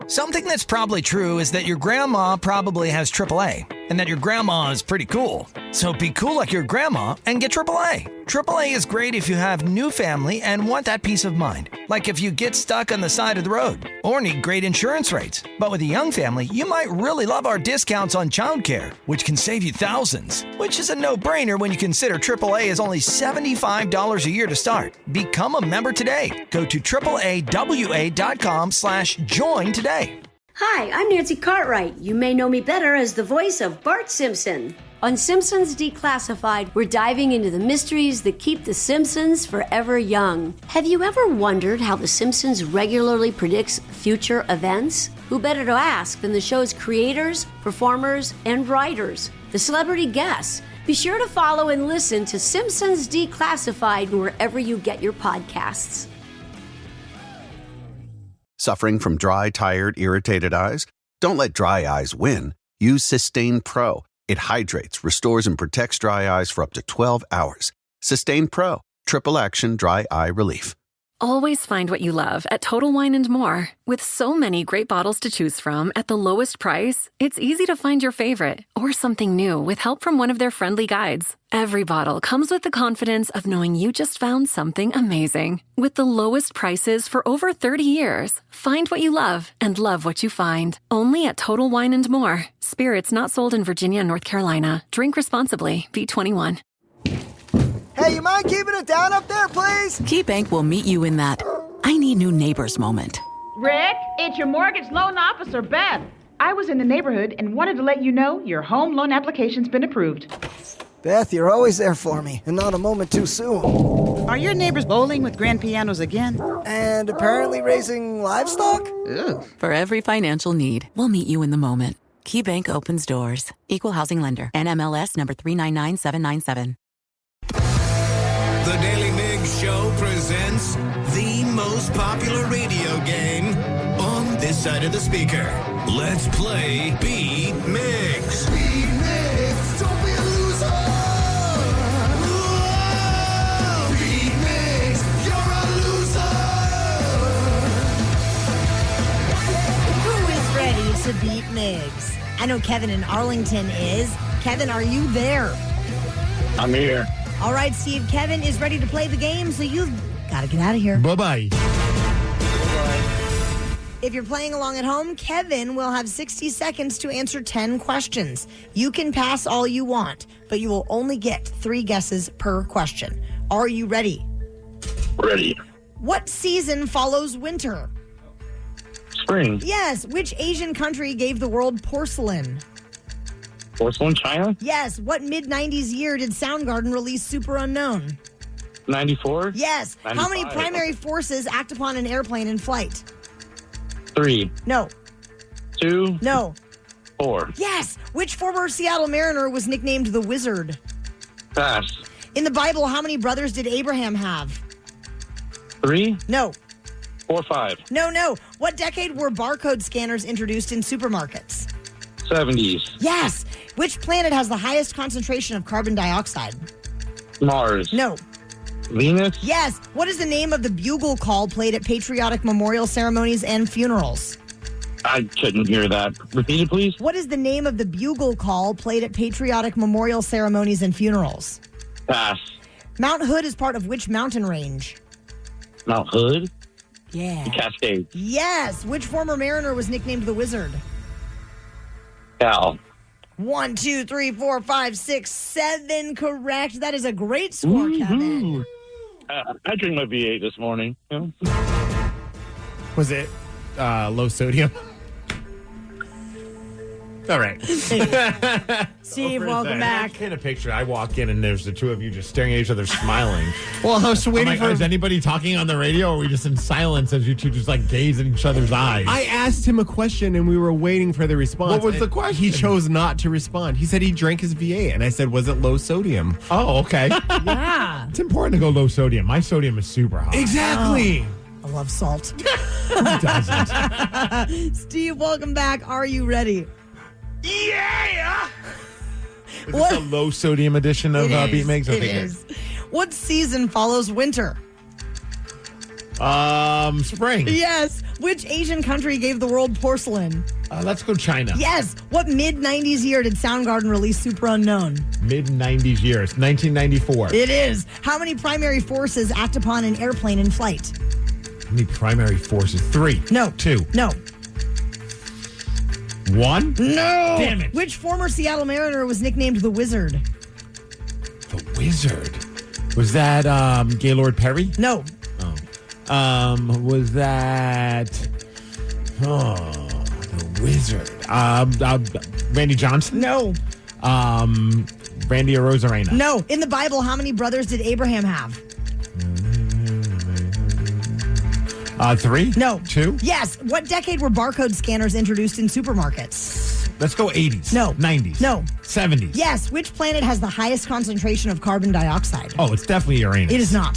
Something that's probably true is that your grandma probably has AAA, and that your grandma is pretty cool. So be cool like your grandma and get AAA. AAA is great if you have new family and want that peace of mind. Like if you get stuck on the side of the road or need great insurance rates. But with a young family, you might really love our discounts on childcare, which can save you thousands. Which is a no-brainer when you consider AAA is only $75 a year to start. Become a member today. Go to AAAWA.com/join today. Hi, I'm Nancy Cartwright. You may know me better as the voice of Bart Simpson. On Simpsons Declassified, we're diving into the mysteries that keep The Simpsons forever young. Have you ever wondered how The Simpsons regularly predicts future events? Who better to ask than the show's creators, performers, and writers, the celebrity guests? Be sure to follow and listen to Simpsons Declassified wherever you get your podcasts. Suffering from dry, tired, irritated eyes? Don't let dry eyes win. Use Sustain Pro. It hydrates, restores, and protects dry eyes for up to 12 hours. Sustain Pro. Triple action dry eye relief. Always find what you love at Total Wine & More. With so many great bottles to choose from at the lowest price, it's easy to find your favorite or something new with help from one of their friendly guides. Every bottle comes with the confidence of knowing you just found something amazing. With the lowest prices for over 30 years, find what you love and love what you find. Only at Total Wine & More. Spirits not sold in Virginia and North Carolina. Drink responsibly. B21. Hey, you mind keeping it down up there, please? KeyBank will meet you in that I need new neighbors moment. Rick, it's your mortgage loan officer, Beth. I was in the neighborhood and wanted to let you know your home loan application's been approved. Beth, you're always there for me, and not a moment too soon. Are your neighbors bowling with grand pianos again? And apparently raising livestock? Ugh. For every financial need, we'll meet you in the moment. KeyBank opens doors. Equal housing lender. NMLS number 399797. The Daily Migs Show presents the most popular radio game on this side of the speaker. Let's play Beat Migs. Beat Migs, don't be a loser. Whoa. Beat Migs, you're a loser. Who is ready to beat Migs? I know Kevin in Arlington is. Kevin, are you there? I'm here. All right, Steve. Kevin is ready to play the game, so you've got to get out of here. Bye-bye. If you're playing along at home, Kevin will have 60 seconds to answer 10 questions. You can pass all you want, but you will only get 3 guesses per question. Are you ready? Ready. What season follows winter? Spring. Yes. Which Asian country gave the world porcelain? Porcelain, China? Yes. What mid-90s year did Soundgarden release Super Unknown? 94? Yes. 95. How many primary forces act upon an airplane in flight? 3. No. 2. No. 4. Yes. Which former Seattle Mariner was nicknamed the Wizard? Pass. In the Bible, how many brothers did Abraham have? 3. No. 4, 5. No. What decade were barcode scanners introduced in supermarkets? 70s. Yes. Which planet has the highest concentration of carbon dioxide? Mars. No. Venus? Yes. What is the name of the bugle call played at patriotic memorial ceremonies and funerals? I couldn't hear that. Repeat it, please. What is the name of the bugle call played at patriotic memorial ceremonies and funerals? Pass. Mount Hood is part of which mountain range? Mount Hood? Yeah. The Cascades. Yes. Which former Mariner was nicknamed the Wizard? Cal. 1, 2, 3, 4, 5, 6, 7 correct. That is a great score, Kevin. I drank my V8 this morning. Was it low sodium? All right. Steve, welcome back. In a picture, I walk in and there's the two of you just staring at each other, smiling. Well, I was waiting for. Is anybody talking on the radio, or are we just in silence as you two just like gaze at each other's eyes? I asked him a question and we were waiting for the response. What was the question? He chose not to respond. He said he drank his V8, and I said, "Was it low sodium?" Oh, okay. Yeah. It's important to go low sodium. My sodium is super high. Exactly. I love salt. Who doesn't? Steve, welcome back. Are you ready? Yeah. Is this a low sodium edition of Beat Migs? It is. What season follows winter? Spring. Yes. Which Asian country gave the world porcelain? Let's go China. Yes. What mid-90s year did Soundgarden release Super Unknown? Mid-90s years. 1994. It is. How many primary forces act upon an airplane in flight? How many primary forces? 3. No. 2. No. 1? No. Damn it. Which former Seattle Mariner was nicknamed the Wizard? The Wizard. Was that Gaylord Perry? No. Was that the Wizard? Randy Johnson? No. Randy Arozarena? No. In the Bible, how many brothers did Abraham have? 3? No. 2? Yes. What decade were barcode scanners introduced in supermarkets? Let's go 80s. No. 90s. No. 70s. Yes. Which planet has the highest concentration of carbon dioxide? Oh, it's definitely Uranus. It is not.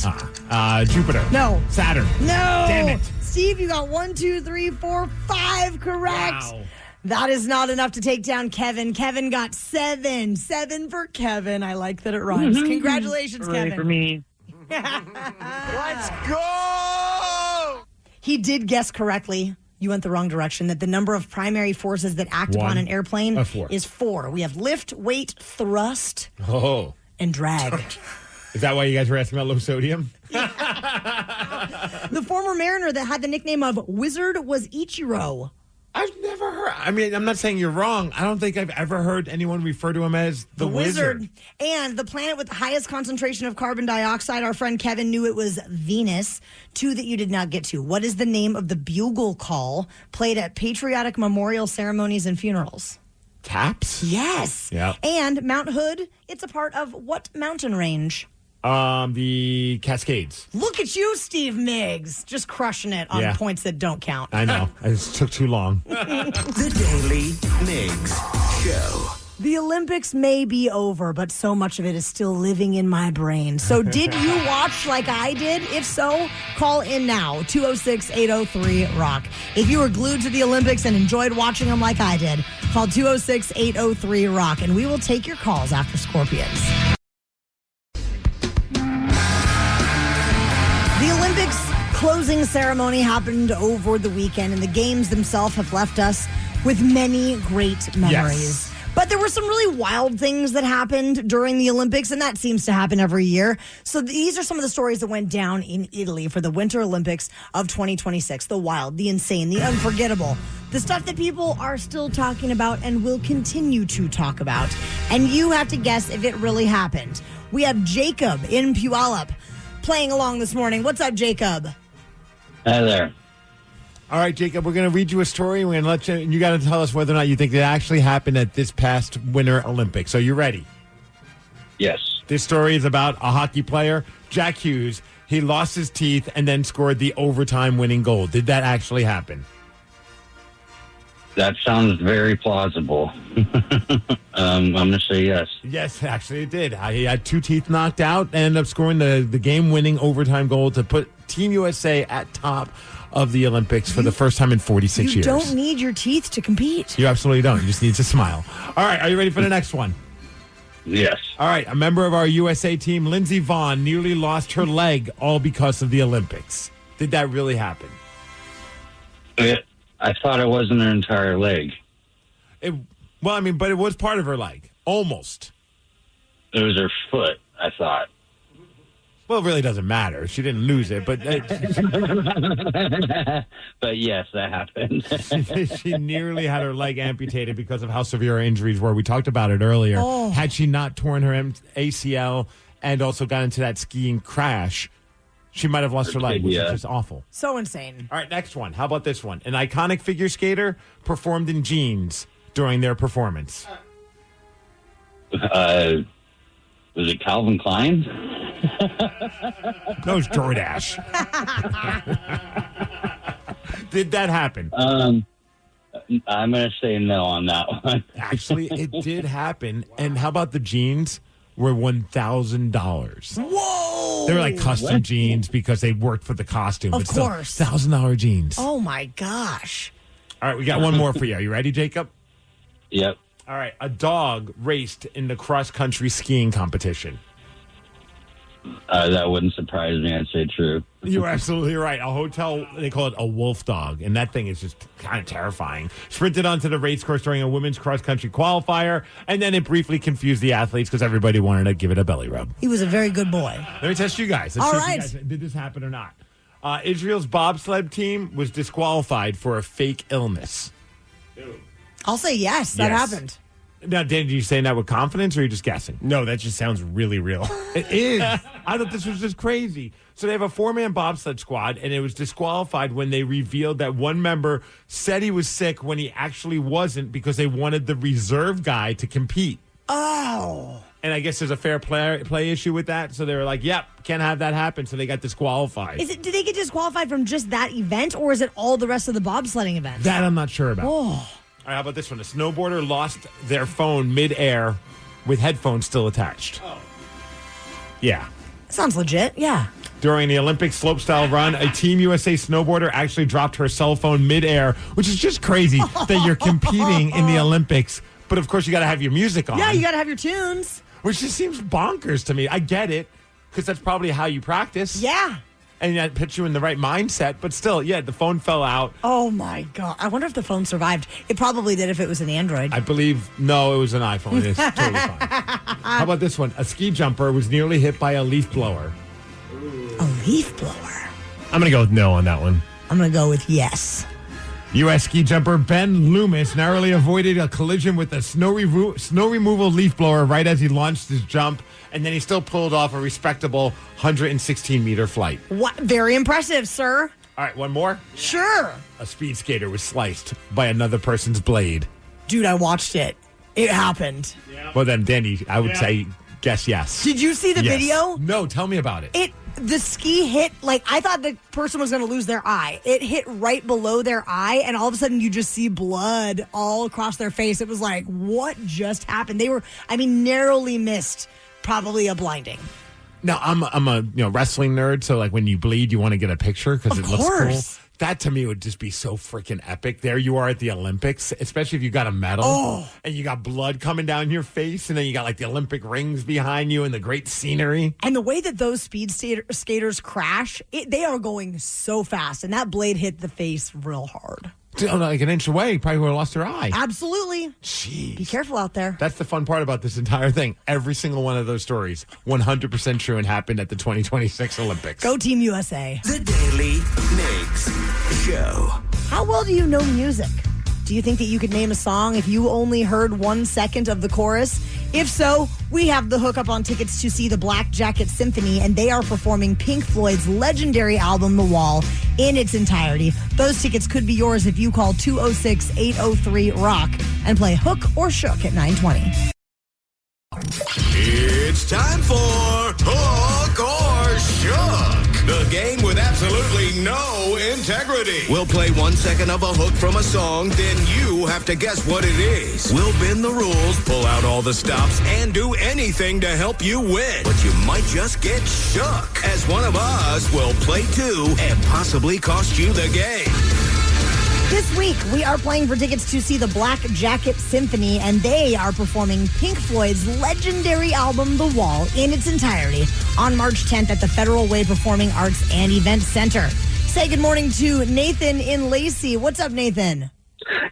Jupiter. No. Saturn. No. Damn it. Steve, you got 1, 2, 3, 4, 5 correct. Wow. That is not enough to take down Kevin. Kevin got 7. 7 for Kevin. I like that it rhymes. Congratulations, Hooray Kevin. for me. Let's go! He did guess correctly. You went the wrong direction. That the number of primary forces that act upon an airplane is 4. We have lift, weight, thrust, and drag. Is that why you guys were asking about low sodium? The former Mariner that had the nickname of Wizard was Ichiro. I've never heard. I mean, I'm not saying you're wrong. I don't think I've ever heard anyone refer to him as the Wizard. And the planet with the highest concentration of carbon dioxide, our friend Kevin knew it was Venus. 2 that you did not get to. What is the name of the bugle call played at patriotic memorial ceremonies and funerals? Taps? Yes. Yeah. And Mount Hood, it's a part of what mountain range? The Cascades. Look at you, Steve Migs. Just crushing it on points that don't count. I know. It just took too long. The Daily Migs Show. The Olympics may be over, but so much of it is still living in my brain. So did you watch like I did? If so, call in now, 206-803-ROCK. If you were glued to the Olympics and enjoyed watching them like I did, call 206-803-ROCK, and we will take your calls after Scorpions. The Olympics closing ceremony happened over the weekend, and the games themselves have left us with many great memories. Yes. But there were some really wild things that happened during the Olympics, and that seems to happen every year. So these are some of the stories that went down in Italy for the Winter Olympics of 2026. The wild, the insane, the unforgettable. The stuff that people are still talking about and will continue to talk about. And you have to guess if it really happened. We have Jacob in Puyallup playing along this morning. What's up, Jacob? Hi there. All right, Jacob, we're going to read you a story. We're going to let you, and you got to tell us whether or not you think it actually happened at this past Winter Olympics. So you ready? Yes. This story is about a hockey player, Jack Hughes. He lost his teeth and then scored the overtime winning goal. Did that actually happen? That sounds very plausible. I'm going to say yes. Yes, actually it did. He had 2 teeth knocked out and ended up scoring the game-winning overtime goal to put Team USA at top of the Olympics for the first time in 46 years. You don't need your teeth to compete. You absolutely don't. You just need to smile. All right, are you ready for the next one? Yes. All right, a member of our USA team, Lindsey Vonn, nearly lost her leg all because of the Olympics. Did that really happen? I thought it wasn't her entire leg. But it was part of her leg. Almost. It was her foot, I thought. Well, it really doesn't matter. She didn't lose it, but but yes, that happened. she nearly had her leg amputated because of how severe her injuries were. We talked about it earlier. Oh. Had she not torn her ACL and also got into that skiing crash, she might have lost her leg, which is just awful. So insane. All right, next one. How about this one? An iconic figure skater performed in jeans during their performance. Was it Calvin Klein? No, it's DoorDash. Did that happen? I'm going to say no on that one. Actually, it did happen. And how about the jeans were $1,000? Whoa! They were like custom jeans because they worked for the costume. Of but still, course. $1,000 jeans. Oh, my gosh. All right, we got one more for you. Are you ready, Jacob? Yep. All right, a dog raced in the cross-country skiing competition. That wouldn't surprise me. I'd say true. You're absolutely right. A hotel, they call it a wolf dog, and that thing is just kind of terrifying. Sprinted onto the race course during a women's cross-country qualifier, and then it briefly confused the athletes because everybody wanted to give it a belly rub. He was a very good boy. Let me test you guys. Let's All see if right. you guys, did this happen or not? Israel's bobsled team was disqualified for a fake illness. I'll say yes, that Yes. happened. Now, Dan, did you say that with confidence, or are you just guessing? No, that just sounds really real. It is. I thought this was just crazy. So they have a 4-man bobsled squad, and it was disqualified when they revealed that one member said he was sick when he actually wasn't because they wanted the reserve guy to compete. Oh. And I guess there's a fair play issue with that. So they were like, yep, can't have that happen. So they got disqualified. Did they get disqualified from just that event, or is it all the rest of the bobsledding events? That I'm not sure about. Oh. All right, how about this one? A snowboarder lost their phone midair with headphones still attached. Yeah. Sounds legit, yeah. During the Olympic slopestyle run, a Team USA snowboarder actually dropped her cell phone midair, which is just crazy that you're competing in the Olympics. But of course, you got to have your music on. Yeah, you got to have your tunes. Which just seems bonkers to me. I get it, because that's probably how you practice. Yeah. And that puts you in the right mindset. But still, yeah, the phone fell out. Oh, my God. I wonder if the phone survived. It probably did if it was an Android. I believe, no, it was an iPhone. It's totally fine. How about this one? A ski jumper was nearly hit by a leaf blower. A leaf blower? I'm going to go with no on that one. I'm going to go with yes. U.S. ski jumper Ben Loomis narrowly avoided a collision with a snow removal leaf blower right as he launched his jump, and then he still pulled off a respectable 116-meter flight. What? Very impressive, sir. All right, one more? Sure. A speed skater was sliced by another person's blade. Dude, I watched it. It happened. Well, then, Danny, I would say guess yes. Did you see the Yes. video? No, tell me about it. The ski hit, like, I thought the person was going to lose their eye. It hit right below their eye, and all of a sudden you just see blood all across their face. It was like, what just happened? They were, narrowly missed probably a blinding. Now, I'm a wrestling nerd, so like when you bleed, you want to get a picture because it looks cool. That to me would just be so freaking epic. There you are at the Olympics, especially if you got a medal and you got blood coming down your face, and then you got like the Olympic rings behind you and the great scenery. And the way that those speed skaters crash, they are going so fast, and that blade hit the face real hard. Like an inch away, probably would have lost their eye. Absolutely. Jeez. Be careful out there. That's the fun part about this entire thing. Every single one of those stories, 100% true and happened at the 2026 Olympics. Go Team USA. The Daily Migs Show. How well do you know music? Do you think that you could name a song if you only heard 1 second of the chorus? If so, we have the hookup on tickets to see the Black Jacket Symphony, and they are performing Pink Floyd's legendary album, The Wall, in its entirety. Those tickets could be yours if you call 206-803-ROCK and play Hook or Shook at 920. It's time for Hook or Shook, the game with absolutely no integrity. We'll play 1 second of a hook from a song, then you have to guess what it is. We'll bend the rules, pull out all the stops, and do anything to help you win. But you might just get shook, as one of us will play too and possibly cost you the game. This week, we are playing for tickets to see the Black Jacket Symphony, and they are performing Pink Floyd's legendary album, The Wall, in its entirety on March 10th at the Federal Way Performing Arts and Event Center. Say good morning to Nathan in Lacey. What's up, Nathan?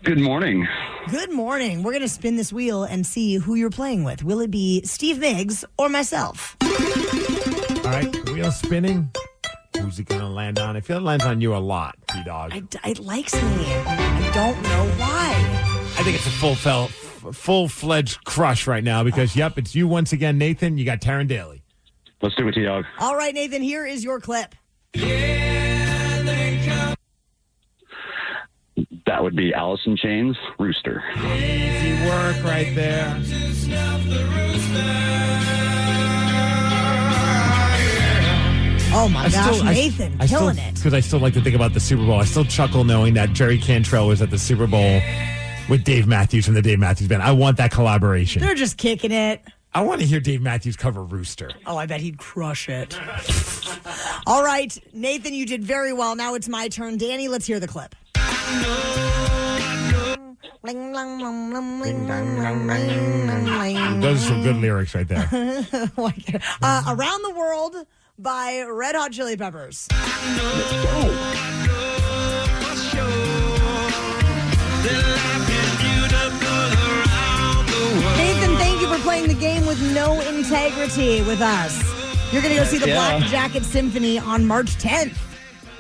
Good morning. Good morning. We're going to spin this wheel and see who you're playing with. Will it be Steve Migs or myself? All right, the wheel wheel spinning. Who's it going to land on? I feel it lands on you a lot, P-Dog. It likes me. I don't know why. I think it's a full-fledged crush right now because, yep, it's you once again, Nathan. You got Taryn Daly. Let's do it, T-Dog. All right, Nathan, here is your clip. That would be Alice in Chains, Rooster. Easy work right there. Oh, my gosh, Nathan, killing it. Because I still like to think about the Super Bowl. I still chuckle knowing that Jerry Cantrell was at the Super Bowl with Dave Matthews from the Dave Matthews Band. I want that collaboration. They're just kicking it. I want to hear Dave Matthews cover Rooster. Oh, I bet he'd crush it. All right, Nathan, you did very well. Now it's my turn. Danny, let's hear the clip. Those are some good lyrics right there. Around the World by Red Hot Chili Peppers. Nathan, thank you for playing the game with no integrity with us. You're going to go see the Black Jacket Symphony on March 10th.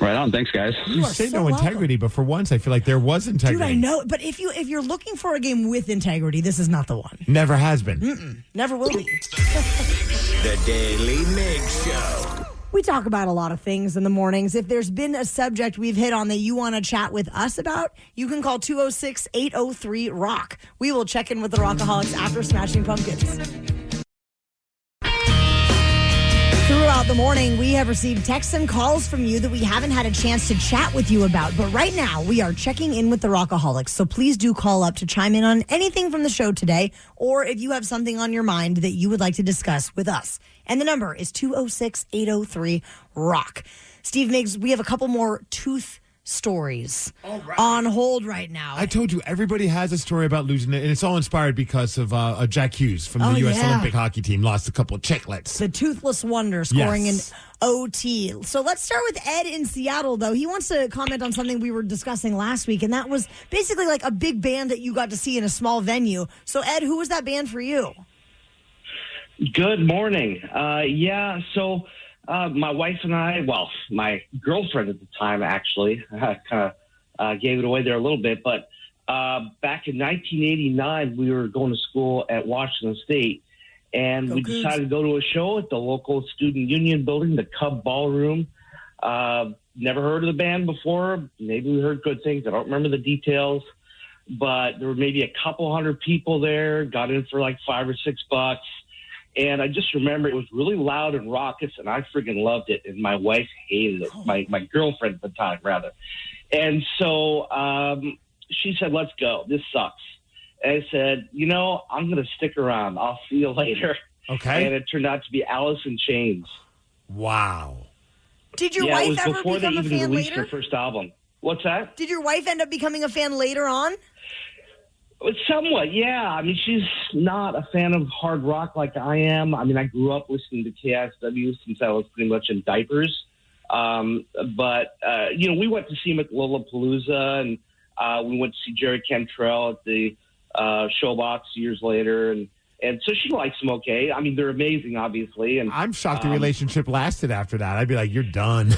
Right on. Thanks, guys. You say no integrity, but for once, I feel like there was integrity. Dude, I know. But if you're looking for a game with integrity, this is not the one. Never has been. Never will be. The Daily Migs Show. We talk about a lot of things in the mornings. If there's been a subject we've hit on that you want to chat with us about, you can call 206-803-ROCK. We will check in with the Rockaholics after Smashing Pumpkins. Throughout the morning, we have received texts and calls from you that we haven't had a chance to chat with you about. But right now, we are checking in with the Rockaholics. So please do call up to chime in on anything from the show today, or if you have something on your mind that you would like to discuss with us. And the number is 206-803-ROCK. Steve Migs, we have a couple more tooth stories on hold right now. I told you, everybody has a story about losing it, and it's all inspired because of Jack Hughes from the U.S. Olympic hockey team lost a couple of chiclets. The toothless wonder scoring in OT. So let's start with Ed in Seattle, though. He wants to comment on something we were discussing last week, and that was basically like a big band that you got to see in a small venue. So, Ed, who was that band for you? Good morning. So my wife and I, well, my girlfriend at the time actually, kind of gave it away there a little bit, but back in 1989, we were going to school at Washington State, and we decided to go to a show at the local student union building, the Cub Ballroom. Never heard of the band before. Maybe we heard good things. I don't remember the details, but there were maybe a couple hundred people there, got in for like $5 or $6. And I just remember it was really loud and raucous, and I freaking loved it. And my wife hated it. My girlfriend at the time, rather. And so she said, "Let's go. This sucks." And I said, I'm going to stick around. I'll see you later. Okay. And it turned out to be Alice in Chains. Wow. Did your wife ever become a fan later? Before they even released their first album. What's that? Did your wife end up becoming a fan later on? Somewhat, yeah. I mean, she's not a fan of hard rock like I am. I mean, I grew up listening to KISW since I was pretty much in diapers. But we went to see him at Lollapalooza, and we went to see Jerry Cantrell at the Showbox years later. And so she likes them okay. I mean, they're amazing, obviously. And I'm shocked the relationship lasted after that. I'd be like, you're done.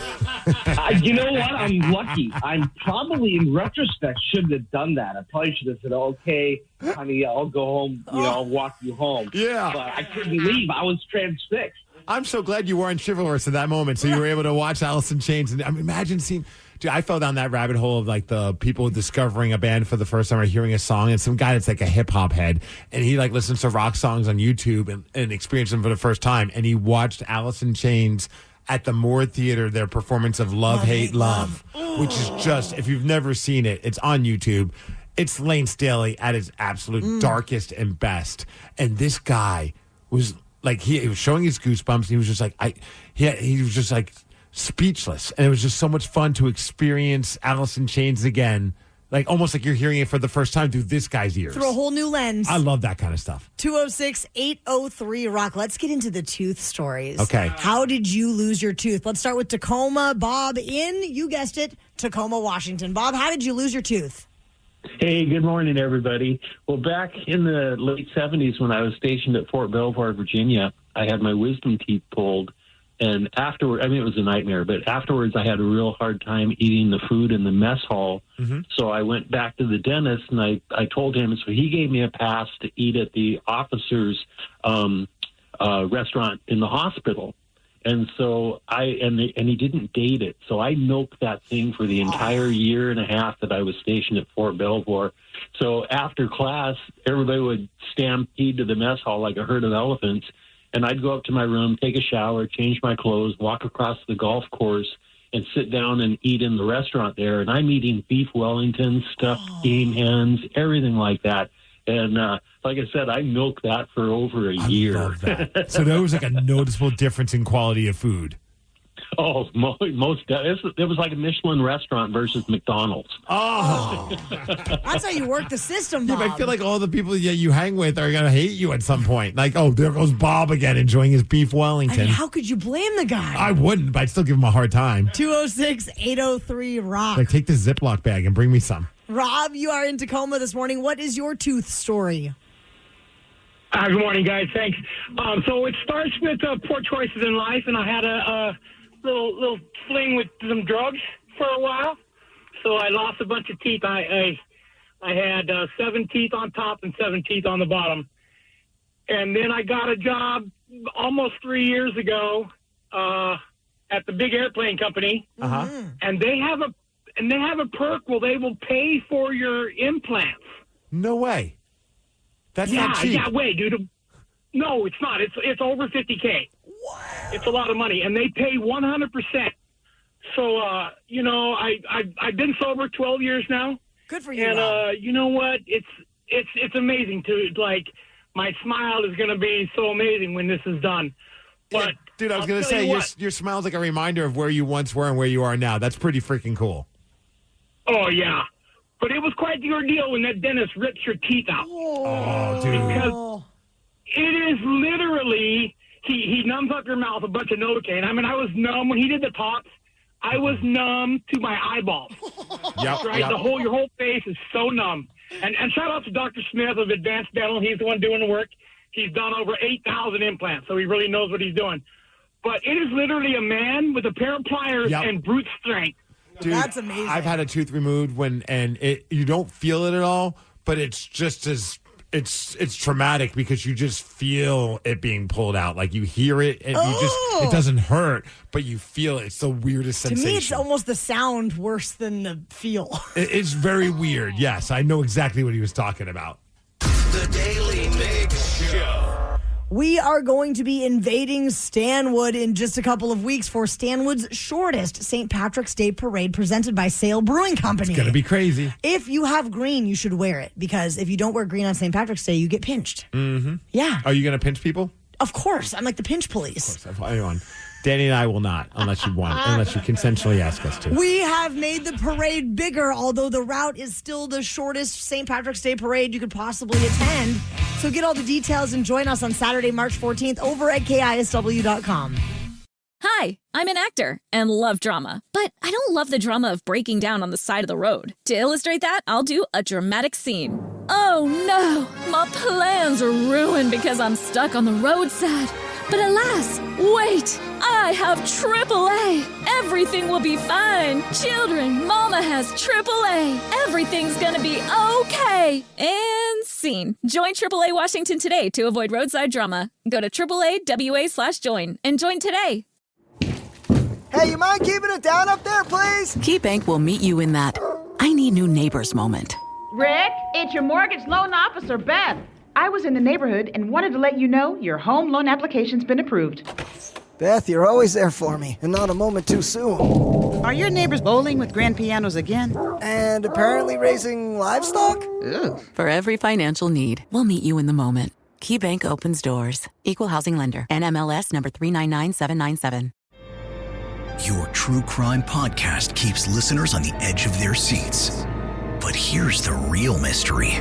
You know what? I'm lucky. I'm probably, in retrospect, shouldn't have done that. I probably should have said, "Okay, honey, I'll go home. I'll walk you home." Yeah. But I couldn't leave. I was transfixed. I'm so glad you weren't chivalrous at that moment, so you were able to watch Alice in Chains. And imagine seeing... Dude, I fell down that rabbit hole of like the people discovering a band for the first time or hearing a song, and some guy that's like a hip hop head, and he like listens to rock songs on YouTube and experienced them for the first time, and he watched Alice in Chains at the Moore Theater, their performance of Love, Hate, Love, which is just, if you've never seen it, it's on YouTube. It's Lane Staley at his absolute darkest and best, and this guy was like, he was showing his goosebumps, and he was just like, he was just like speechless, and it was just so much fun to experience Alice in Chains again, like almost like you're hearing it for the first time through this guy's ears. Through a whole new lens. I love that kind of stuff. 206-803-ROCK. Let's get into the tooth stories. Okay. How did you lose your tooth? Let's start with Tacoma. Bob in, you guessed it, Tacoma, Washington. Bob, how did you lose your tooth? Hey, good morning, everybody. Well, back in the late 70s when I was stationed at Fort Belvoir, Virginia, I had my wisdom teeth pulled. And afterward, I mean, it was a nightmare, but afterwards I had a real hard time eating the food in the mess hall. Mm-hmm. So I went back to the dentist and I told him, so he gave me a pass to eat at the officer's restaurant in the hospital. And so and he didn't date it. So I milked that thing for the entire year and a half that I was stationed at Fort Belvoir. So after class, everybody would stampede to the mess hall like a herd of elephants. And I'd go up to my room, take a shower, change my clothes, walk across the golf course, and sit down and eat in the restaurant there. And I'm eating beef Wellington, stuffed game hens, everything like that. And like I said, I milked that for over a year. Love that. So there was like a noticeable difference in quality of food. Oh, it was like a Michelin restaurant versus McDonald's. Oh. That's how you work the system, Yeah, Bob. but I feel like all the people that you hang with are going to hate you at some point. Like, oh, there goes Bob again enjoying his beef Wellington. I mean, how could you blame the guy? I wouldn't, but I'd still give him a hard time. 206-803-ROCK. Like, take this Ziploc bag and bring me some. Rob, you are in Tacoma this morning. What is your tooth story? Good morning, guys. Thanks. So it starts with poor choices in life, and I had a little fling with some drugs for a while. So I lost a bunch of teeth. I had 7 teeth on top and 7 teeth on the bottom. And then I got a job almost 3 years ago at the big airplane company, and they have a perk where they will pay for your implants. No way. That's not cheap. Yeah, wait, dude. No, it's not. It's over $50K. What? It's a lot of money, and they pay 100%. So, I've been sober 12 years now. Good for you. And you know what? It's amazing to my smile is going to be so amazing when this is done. But dude, I was going to say your smile's like a reminder of where you once were and where you are now. That's pretty freaking cool. Oh yeah, but it was quite the ordeal when that dentist rips your teeth out. Oh, dude. Because it is literally he numbs up your mouth a bunch of Novocaine. I mean, I was numb when he did the tops. I was numb to my eyeballs. Yep, right, yep. your whole face is so numb. And shout out to Dr. Smith of Advanced Dental. He's the one doing the work. He's done over 8,000 implants, so he really knows what he's doing. But it is literally a man with a pair of pliers and brute strength. Dude, that's amazing. I've had a tooth removed you don't feel it at all, but it's just as it's traumatic because you just feel it being pulled out. Like you hear it and it doesn't hurt, but you feel it. It's the weirdest sensation. To me, it's almost the sound worse than the feel. It's very weird. Yes, I know exactly what he was talking about. The Daily Migs Show. We are going to be invading Stanwood in just a couple of weeks for Stanwood's shortest St. Patrick's Day parade presented by Sale Brewing Company. It's going to be crazy. If you have green, you should wear it because if you don't wear green on St. Patrick's Day, you get pinched. Mm-hmm. Yeah. Are you going to pinch people? Of course. I'm like the pinch police. Of course. Hang on. Danny and I will not unless you consensually ask us to. We have made the parade bigger, although the route is still the shortest St. Patrick's Day parade you could possibly attend. So get all the details and join us on Saturday, March 14th over at KISW.com. Hi, I'm an actor and love drama, but I don't love the drama of breaking down on the side of the road. To illustrate that, I'll do a dramatic scene. Oh no, my plans are ruined because I'm stuck on the roadside. But alas, wait, I have AAA. Everything will be fine. Children, Mama has AAA. Everything's gonna be okay. And scene. Join AAA Washington today to avoid roadside drama. Go to AAA.WA/join and join today. Hey, you mind keeping it down up there, please? KeyBank will meet you in that I need new neighbors moment. Rick, it's your mortgage loan officer, Beth. I was in the neighborhood and wanted to let you know your home loan application's been approved. Beth, you're always there for me, and not a moment too soon. Are your neighbors bowling with grand pianos again? And apparently raising livestock? Ugh. For every financial need, we'll meet you in the moment. KeyBank opens doors. Equal housing lender. NMLS number 399797. Your true crime podcast keeps listeners on the edge of their seats. But here's the real mystery.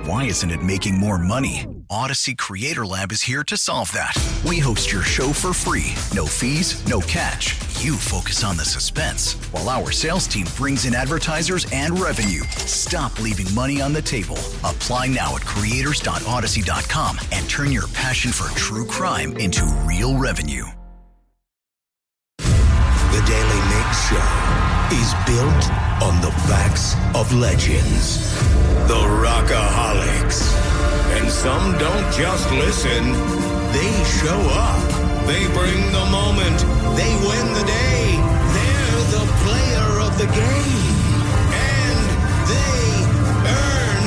Why isn't it making more money? Odyssey Creator Lab is here to solve that. We host your show for free. No fees, no catch. You focus on the suspense, while our sales team brings in advertisers and revenue. Stop leaving money on the table. Apply now at creators.odyssey.com and turn your passion for true crime into real revenue. show is built on the backs of legends, the Rockaholics. And some don't just listen, they show up. They bring the moment. They win the day. They're the player of the game. And they earn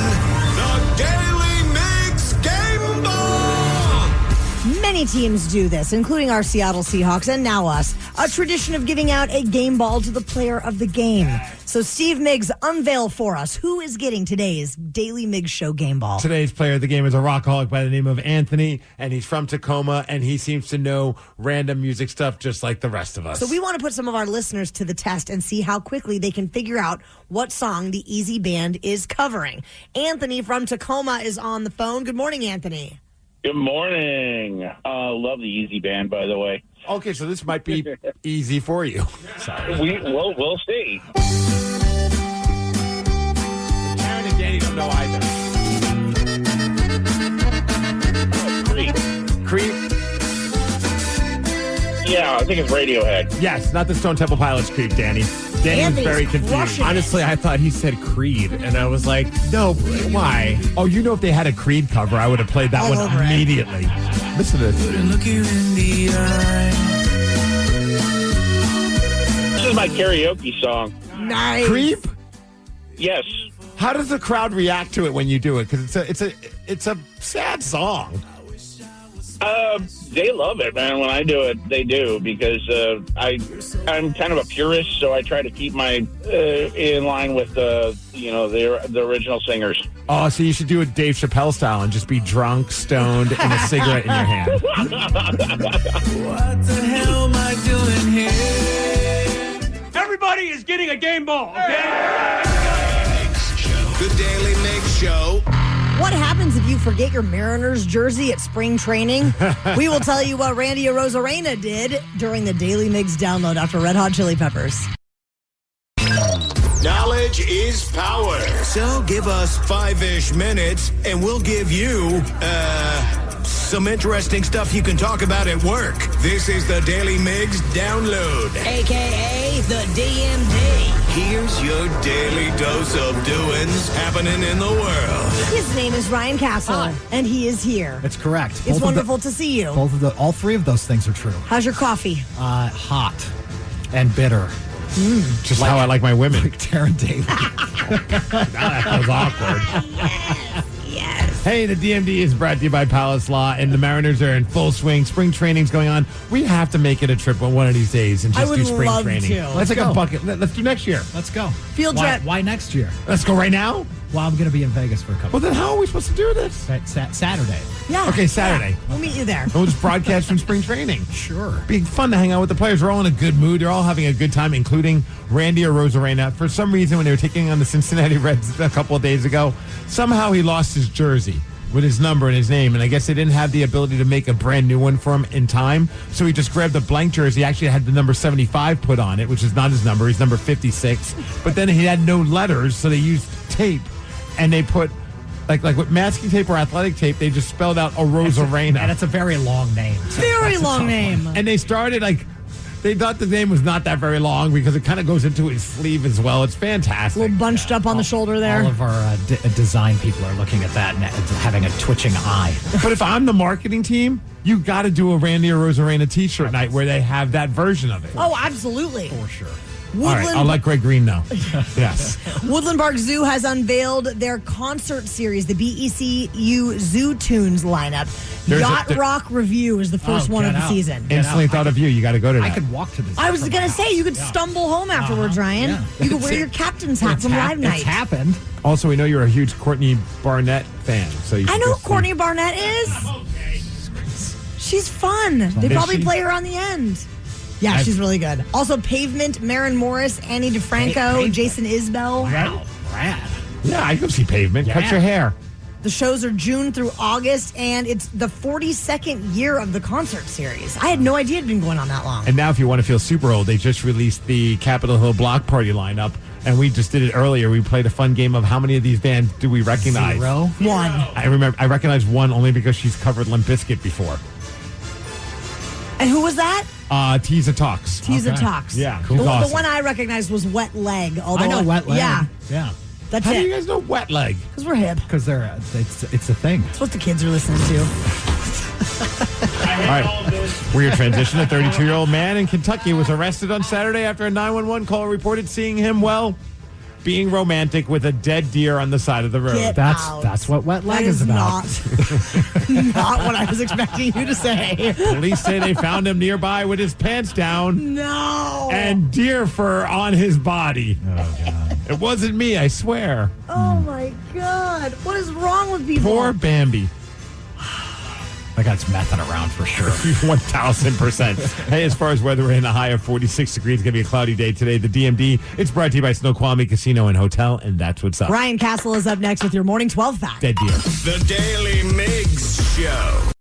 the Daly Migs Game Ball. Many teams do this, including our Seattle Seahawks and now us. A tradition of giving out a game ball to the player of the game. So Steve Migs, unveil for us who is getting today's Daily Migs Show game ball. Today's player of the game is a rockaholic by the name of Anthony, and he's from Tacoma, and he seems to know random music stuff just like the rest of us. So we want to put some of our listeners to the test and see how quickly they can figure out what song the Easy Band is covering. Anthony from Tacoma is on the phone. Good morning, Anthony. Good morning. Love the Easy Band, by the way. Okay, so this might be easy for you. Sorry. We'll see. Karen and Danny don't know either. Creep? Yeah, I think it's Radiohead. Yes, not the Stone Temple Pilots Creep, Danny. Danny was very confused. Honestly, I thought he said Creed, and I was like, no, why? Oh, you know, if they had a Creed cover, I would have played that one immediately. Listen to this. Look you in the eye. This is my karaoke song. Nice. Creep? Yes. How does the crowd react to it when you do it? Because it's a sad song. They love it, man. When I do it, they do, because I'm kind of a purist, so I try to keep my in line with the original singers. Oh, so you should do it Dave Chappelle style and just be drunk, stoned, and a cigarette in your hand. What the hell am I doing here? Everybody is getting a game ball, okay? The Daily Migs Show. What happens if you forget your Mariners jersey at spring training? We will tell you what Randy Arozarena did during the Daily Migs download after Red Hot Chili Peppers. Knowledge is power. So give us 5-ish minutes, and we'll give you, some interesting stuff you can talk about at work. This is the Daily Migs download. A.K.A. the DMD. Here's your daily dose of doings happening in the world. His name is Ryan Castle, and he is here. That's correct. It's wonderful to see you. All three of those things are true. How's your coffee? Hot and bitter. Just like how I like my women. Like Taryn Daly. That was awkward. Yes. Hey, the DMD is brought to you by Palace Law, and the Mariners are in full swing. Spring training's going on. We have to make it a trip one of these days and just do spring training. Let's like go. A bucket. Let's do next year. Let's go. Field trip. Why next year? Let's go right now? Well, I'm going to be in Vegas for a couple. Well, then how are we supposed to do this? Saturday. Yeah. Okay, Saturday. Yeah. We'll meet you there. We'll just broadcast from spring training. Sure. Being fun to hang out with the players. We're all in a good mood. They're all having a good time, including Randy Arozarena. For some reason, when they were taking on the Cincinnati Reds a couple of days ago, somehow he lost his jersey with his number and his name, and I guess they didn't have the ability to make a brand new one for him in time, so he just grabbed the blank jersey. He actually had the number 75 put on it, which is not his number. He's number 56, but then he had no letters, so they used tape, and they put like with masking tape or athletic tape, they just spelled out Arozarena. And it's a very long name. Very long name. And they started they thought the name was not that very long because it kind of goes into his sleeve as well. It's fantastic. A little bunched up on the shoulder there. All of our design people are looking at that and having a twitching eye. But if I'm the marketing team, you got to do a Randy Arozarena t-shirt night where they have that version of it. Oh, absolutely. For sure. All right, I'll let Greg Green know. Yes. Woodland Park Zoo has unveiled their concert series, the BECU Zoo Tunes lineup. Yacht Rock Review is the first one of the season. Instantly thought of you. You got to go to that. I could walk to this. I was going to say, you could stumble home afterwards, Ryan. Yeah. You could wear your captain's hat from Live Night. It's happened. Also, we know you're a huge Courtney Barnett fan. So I know who Courtney Barnett is. She's fun. They probably play her on the end. Yeah, she's really good. Also, Pavement, Maren Morris, Annie DeFranco, Jason Isbell. Wow, rad. Yeah, I go see Pavement. Cut your hair. The shows are June through August, and it's the 42nd year of the concert series. I had no idea it had been going on that long. And now, if you want to feel super old, they just released the Capitol Hill Block Party lineup, and we just did it earlier. We played a fun game of how many of these bands do we recognize? 0. 1. I recognize one only because she's covered Limp Bizkit before. And who was that? Tease a Talks. Tease a Talks. Yeah, The, she's awesome. the one I recognized was Wet Leg. Although I know Wet Leg. Yeah. Yeah. That's How it. do you guys know Wet Leg? Because we're hip. Because it's a thing. That's what the kids are listening to. All right. Weird transition. A 32-year-old man in Kentucky was arrested on Saturday after a 911 call reported seeing him, being romantic with a dead deer on the side of the road. Get out. That's what Wet Leg That is about. Not what I was expecting you to say. Police say they found him nearby with his pants down. No. And deer fur on his body. Oh, God. It wasn't me, I swear. Oh, my God. What is wrong with people? Poor Bambi. That guy's messing around for sure. 1,000%. Hey, as far as weather, we're in a high of 46 degrees. It's going to be a cloudy day today. The DMD, it's brought to you by Snoqualmie Casino and Hotel, and that's what's up. Ryan Castle is up next with your Morning 12 Fact. Dead deer. The Daily Migs Show.